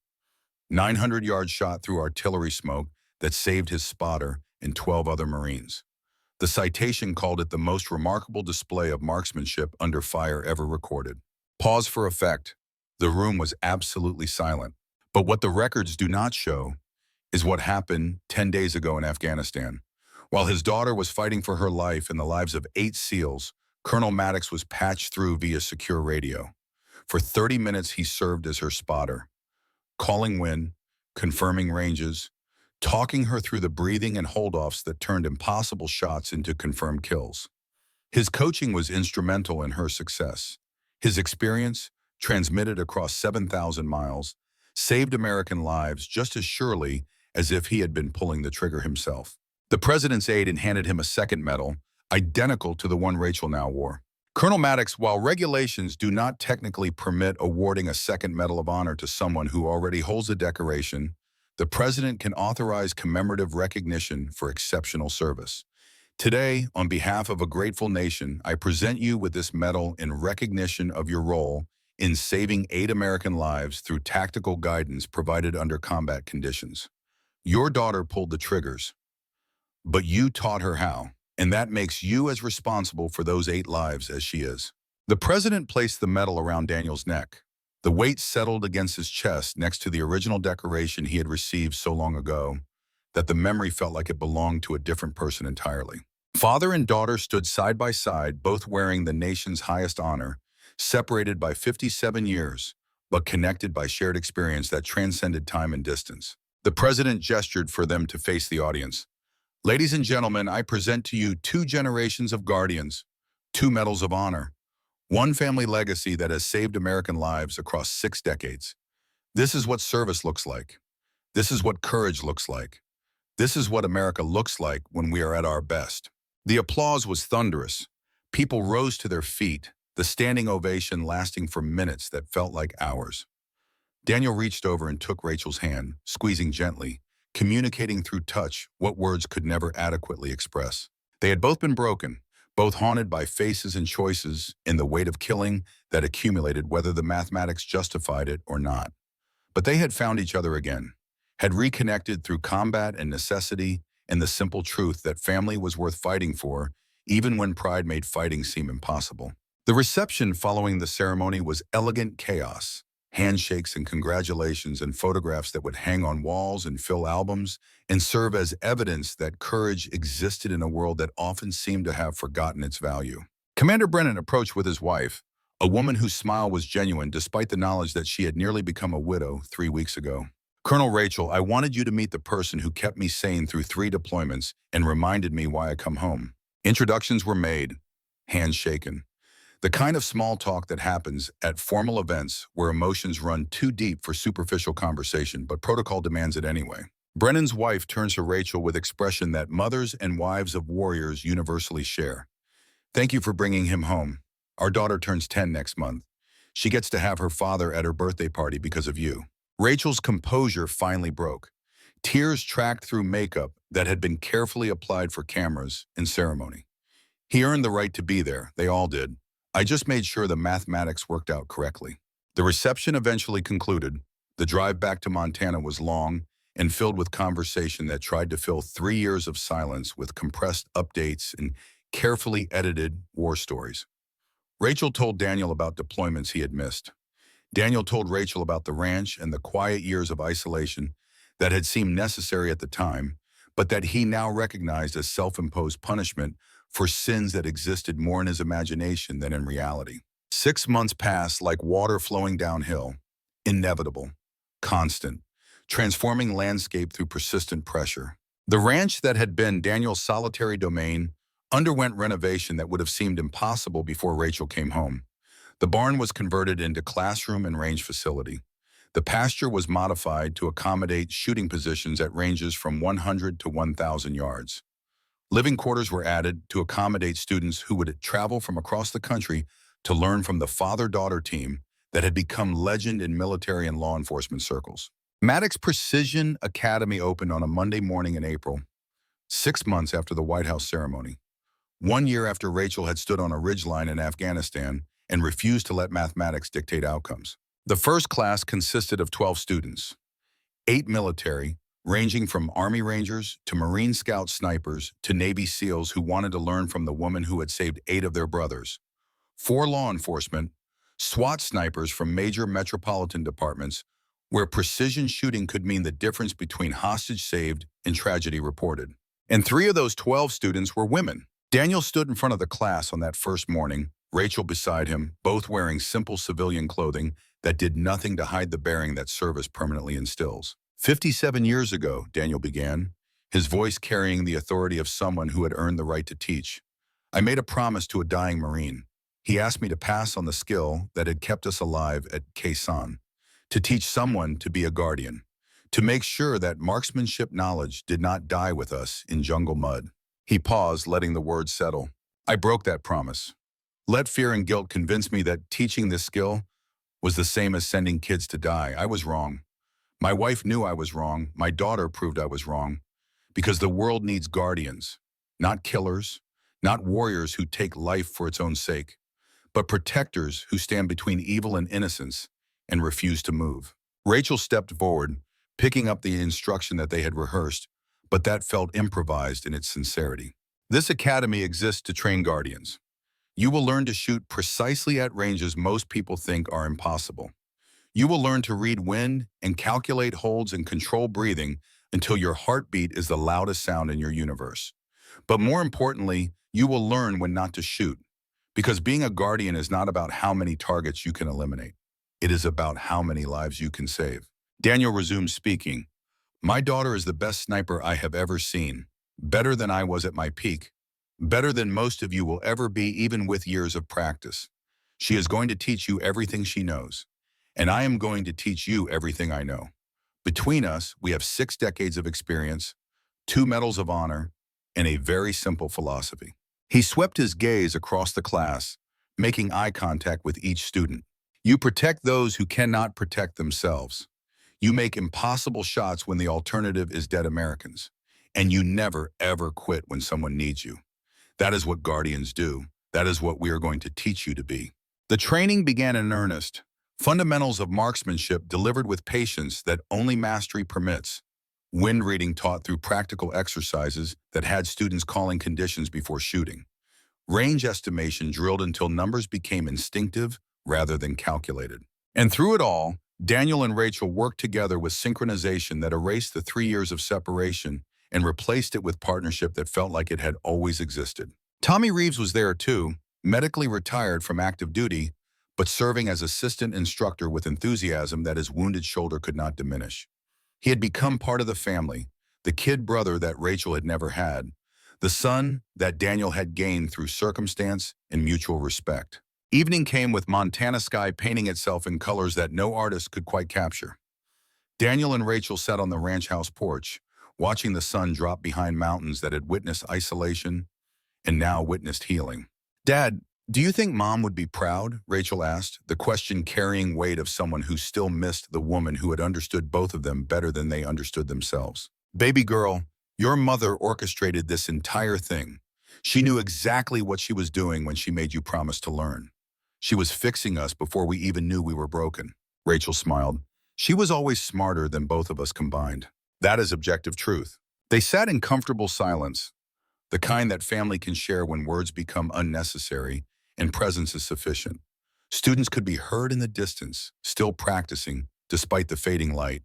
900-yard shot through artillery smoke that saved his spotter and 12 other Marines. The citation called it the most remarkable display of marksmanship under fire ever recorded. Pause for effect. The room was absolutely silent. But what the records do not show is what happened 10 days ago in Afghanistan. While his daughter was fighting for her life and the lives of 8 SEALs, Colonel Maddox was patched through via secure radio. For 30 minutes, he served as her spotter, calling wind, confirming ranges, talking her through the breathing and holdoffs that turned impossible shots into confirmed kills. His coaching was instrumental in her success. His experience, transmitted across 7,000 miles, saved American lives just as surely as if he had been pulling the trigger himself. The president's aide handed him a second medal, identical to the one Rachel now wore. Colonel Maddox, while regulations do not technically permit awarding a second Medal of Honor to someone who already holds the decoration, the president can authorize commemorative recognition for exceptional service. Today, on behalf of a grateful nation, I present you with this medal in recognition of your role in saving 8 American lives through tactical guidance provided under combat conditions. Your daughter pulled the triggers, but you taught her how, and that makes you as responsible for those 8 lives as she is. The president placed the medal around Daniel's neck. The weight settled against his chest next to the original decoration he had received so long ago that the memory felt like it belonged to a different person entirely. Father and daughter stood side by side, both wearing the nation's highest honor, separated by 57 years, but connected by shared experience that transcended time and distance. The president gestured for them to face the audience. Ladies and gentlemen, I present to you 2 generations of guardians, 2 medals of honor, 1 family legacy that has saved American lives across 6 decades. This is what service looks like. This is what courage looks like. This is what America looks like when we are at our best. The applause was thunderous. People rose to their feet, the standing ovation lasting for minutes that felt like hours. Daniel reached over and took Rachel's hand, squeezing gently, communicating through touch what words could never adequately express. They had both been broken, both haunted by faces and choices in the weight of killing that accumulated whether the mathematics justified it or not. But they had found each other again, had reconnected through combat and necessity and the simple truth that family was worth fighting for, even when pride made fighting seem impossible. The reception following the ceremony was elegant chaos. Handshakes and congratulations and photographs that would hang on walls and fill albums and serve as evidence that courage existed in a world that often seemed to have forgotten its value. Commander Brennan approached with his wife, a woman whose smile was genuine despite the knowledge that she had nearly become a widow 3 weeks ago. Colonel Rachel, I wanted you to meet the person who kept me sane through 3 deployments and reminded me why I come home. Introductions were made, hands shaken. The kind of small talk that happens at formal events where emotions run too deep for superficial conversation, but protocol demands it anyway. Brennan's wife turns to Rachel with expression that mothers and wives of warriors universally share. Thank you for bringing him home. Our daughter turns 10 next month. She gets to have her father at her birthday party because of you. Rachel's composure finally broke. Tears tracked through makeup that had been carefully applied for cameras and ceremony. He earned the right to be there. They all did. I just made sure the mathematics worked out correctly. The reception eventually concluded. The drive back to Montana was long and filled with conversation that tried to fill 3 years of silence with compressed updates and carefully edited war stories. Rachel told Daniel about deployments he had missed. Daniel told Rachel about the ranch and the quiet years of isolation that had seemed necessary at the time, but that he now recognized as self-imposed punishment for sins that existed more in his imagination than in reality. 6 months passed like water flowing downhill, inevitable, constant, transforming landscape through persistent pressure. The ranch that had been Daniel's solitary domain underwent renovation that would have seemed impossible before Rachel came home. The barn was converted into classroom and range facility. The pasture was modified to accommodate shooting positions at ranges from 100 to 1,000 yards. Living quarters were added to accommodate students who would travel from across the country to learn from the father-daughter team that had become legend in military and law enforcement circles. Maddox Precision Academy opened on a Monday morning in April, 6 months after the White House ceremony. 1 year after Rachel had stood on a ridgeline in Afghanistan and refused to let mathematics dictate outcomes. The first class consisted of 12 students, 8 military, ranging from Army Rangers to Marine Scout snipers to Navy SEALs who wanted to learn from the woman who had saved 8 of their brothers. For law enforcement, SWAT snipers from major metropolitan departments where precision shooting could mean the difference between hostage saved and tragedy reported. And 3 of those 12 students were women. Daniel stood in front of the class on that first morning, Rachel beside him, both wearing simple civilian clothing that did nothing to hide the bearing that service permanently instills. 57 years ago, Daniel began, his voice carrying the authority of someone who had earned the right to teach. I made a promise to a dying Marine. He asked me to pass on the skill that had kept us alive at Khe Sanh, to teach someone to be a guardian, to make sure that marksmanship knowledge did not die with us in jungle mud. He paused, letting the words settle. I broke that promise. Let fear and guilt convince me that teaching this skill was the same as sending kids to die. I was wrong. My wife knew I was wrong. My daughter proved I was wrong. Because the world needs guardians, not killers, not warriors who take life for its own sake, but protectors who stand between evil and innocence and refuse to move. Rachel stepped forward, picking up the instruction that they had rehearsed, but that felt improvised in its sincerity. This academy exists to train guardians. You will learn to shoot precisely at ranges most people think are impossible. You will learn to read wind and calculate holds and control breathing until your heartbeat is the loudest sound in your universe. But more importantly, you will learn when not to shoot, because being a guardian is not about how many targets you can eliminate. It is about how many lives you can save. Daniel resumed speaking. My daughter is the best sniper I have ever seen, better than I was at my peak, better than most of you will ever be even with years of practice. She is going to teach you everything she knows, and I am going to teach you everything I know. Between us, we have 6 decades of experience, 2 medals of honor, and a very simple philosophy. He swept his gaze across the class, making eye contact with each student. You protect those who cannot protect themselves. You make impossible shots when the alternative is dead Americans. And you never, ever quit when someone needs you. That is what guardians do. That is what we are going to teach you to be. The training began in earnest. Fundamentals of marksmanship delivered with patience that only mastery permits. Wind reading taught through practical exercises that had students calling conditions before shooting. Range estimation drilled until numbers became instinctive rather than calculated. And through it all, Daniel and Rachel worked together with synchronization that erased the 3 years of separation and replaced it with partnership that felt like it had always existed. Tommy Reeves was there too, medically retired from active duty, but serving as assistant instructor with enthusiasm that his wounded shoulder could not diminish. He had become part of the family, the kid brother that Rachel had never had, the son that Daniel had gained through circumstance and mutual respect. Evening came with Montana sky painting itself in colors that no artist could quite capture. Daniel and Rachel sat on the ranch house porch, watching the sun drop behind mountains that had witnessed isolation and now witnessed healing. Dad, do you think Mom would be proud? Rachel asked, the question carrying weight of someone who still missed the woman who had understood both of them better than they understood themselves. Baby girl, your mother orchestrated this entire thing. She knew exactly what she was doing when she made you promise to learn. She was fixing us before we even knew we were broken. Rachel smiled. She was always smarter than both of us combined. That is objective truth. They sat in comfortable silence, the kind that family can share when words become unnecessary and presence is sufficient. Students could be heard in the distance, still practicing, despite the fading light,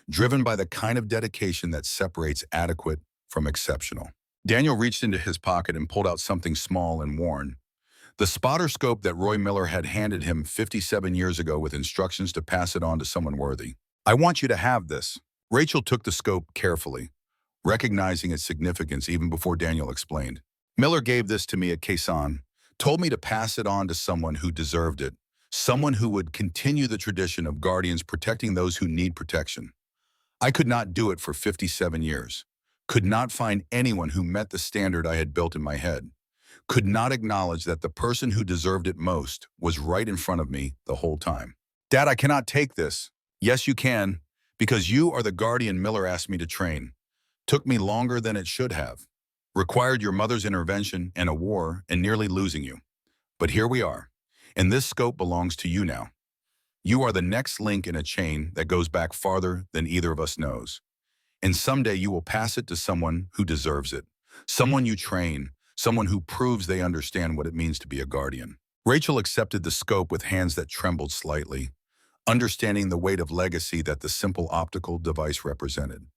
driven by the kind of dedication that separates adequate from exceptional. Daniel reached into his pocket and pulled out something small and worn. The spotter scope that Roy Miller had handed him 57 years ago with instructions to pass it on to someone worthy. I want you to have this. Rachel took the scope carefully, recognizing its significance even before Daniel explained. Miller gave this to me at Khe Sanh, told me to pass it on to someone who deserved it, someone who would continue the tradition of guardians protecting those who need protection. I could not do it for 57 years, could not find anyone who met the standard I had built in my head, could not acknowledge that the person who deserved it most was right in front of me the whole time. Dad, I cannot take this. Yes, you can, because you are the guardian Miller asked me to train. Took me longer than it should have. Required your mother's intervention and a war and nearly losing you. But here we are, and this scope belongs to you now. You are the next link in a chain that goes back farther than either of us knows. And someday you will pass it to someone who deserves it. Someone you train, someone who proves they understand what it means to be a guardian. Rachel accepted the scope with hands that trembled slightly, understanding the weight of legacy that the simple optical device represented.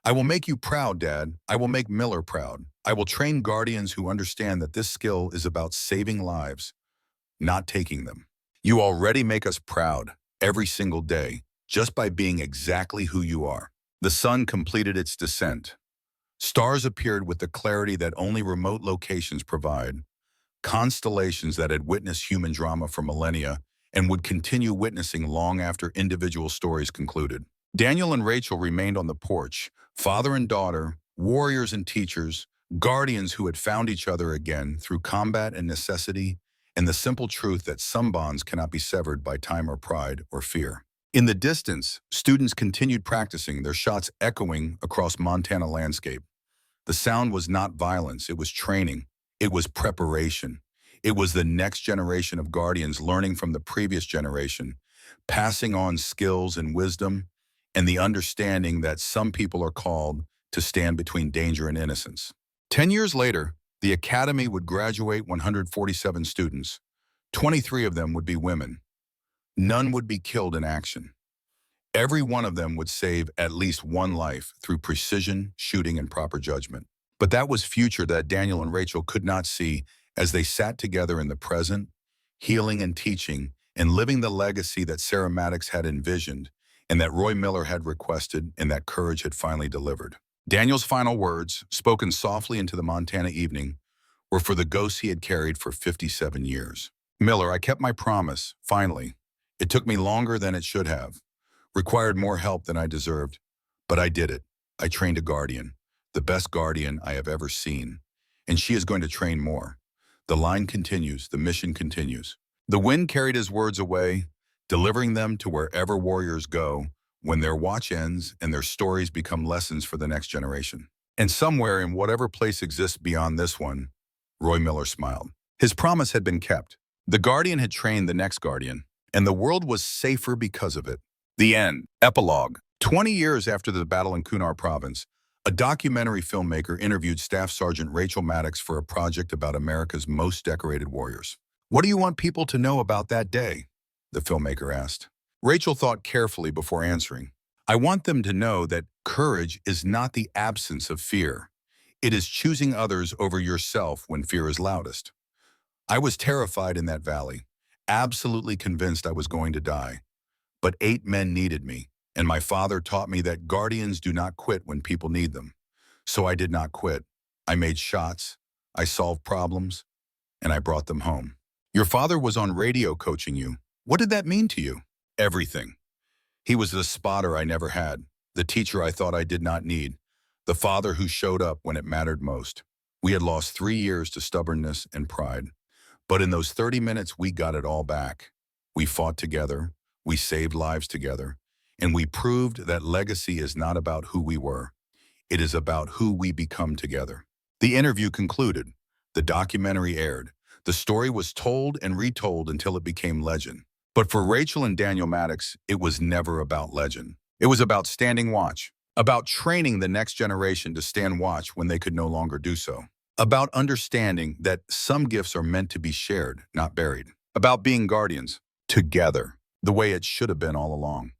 I will make you proud, Dad. I will make Miller proud. I will train guardians who understand that this skill is about saving lives, not taking them. You already make us proud every single day just by being exactly who you are. The sun completed its descent. Stars appeared with the clarity that only remote locations provide, constellations that had witnessed human drama for millennia and would continue witnessing long after individual stories concluded. Daniel and Rachel remained on the porch, father and daughter, warriors and teachers, guardians who had found each other again through combat and necessity, and the simple truth that some bonds cannot be severed by time or pride or fear. In the distance, students continued practicing, their shots echoing across Montana landscape. The sound was not violence, it was training. It was preparation. It was the next generation of guardians learning from the previous generation, passing on skills and wisdom, and the understanding that some people are called to stand between danger and innocence. 10 years later, the academy would graduate 147 students. 23 of them would be women. None would be killed in action. Every one of them would save at least one life through precision, shooting, and proper judgment. But that was future that Daniel and Rachel could not see as they sat together in the present, healing and teaching, and living the legacy that Sarah Maddox had envisioned, and that Roy Miller had requested, and that courage had finally delivered. Daniel's final words, spoken softly into the Montana evening, were for the ghosts he had carried for 57 years. Miller, I kept my promise, finally. It took me longer than it should have, required more help than I deserved, but I did it. I trained a guardian, the best guardian I have ever seen, and she is going to train more. The line continues, the mission continues. The wind carried his words away, delivering them to wherever warriors go when their watch ends and their stories become lessons for the next generation. And somewhere in whatever place exists beyond this one, Roy Miller smiled. His promise had been kept. The guardian had trained the next guardian, and the world was safer because of it. The end. Epilogue. 20 years after the battle in Kunar Province, a documentary filmmaker interviewed Staff Sergeant Rachel Maddox for a project about America's most decorated warriors. What do you want people to know about that day? The filmmaker asked. Rachel thought carefully before answering. I want them to know that courage is not the absence of fear. It is choosing others over yourself when fear is loudest. I was terrified in that valley, absolutely convinced I was going to die. But 8 men needed me, and my father taught me that guardians do not quit when people need them. So I did not quit. I made shots, I solved problems, and I brought them home. Your father was on radio coaching you. What did that mean to you? Everything. He was the spotter I never had, the teacher I thought I did not need, the father who showed up when it mattered most. We had lost 3 years to stubbornness and pride. But in those 30 minutes, we got it all back. We fought together, we saved lives together, and we proved that legacy is not about who we were. It is about who we become together. The interview concluded. The documentary aired. The story was told and retold until it became legend. But for Rachel and Daniel Maddox, it was never about legend. It was about standing watch, about training the next generation to stand watch when they could no longer do so, about understanding that some gifts are meant to be shared, not buried, about being guardians, together, the way it should have been all along.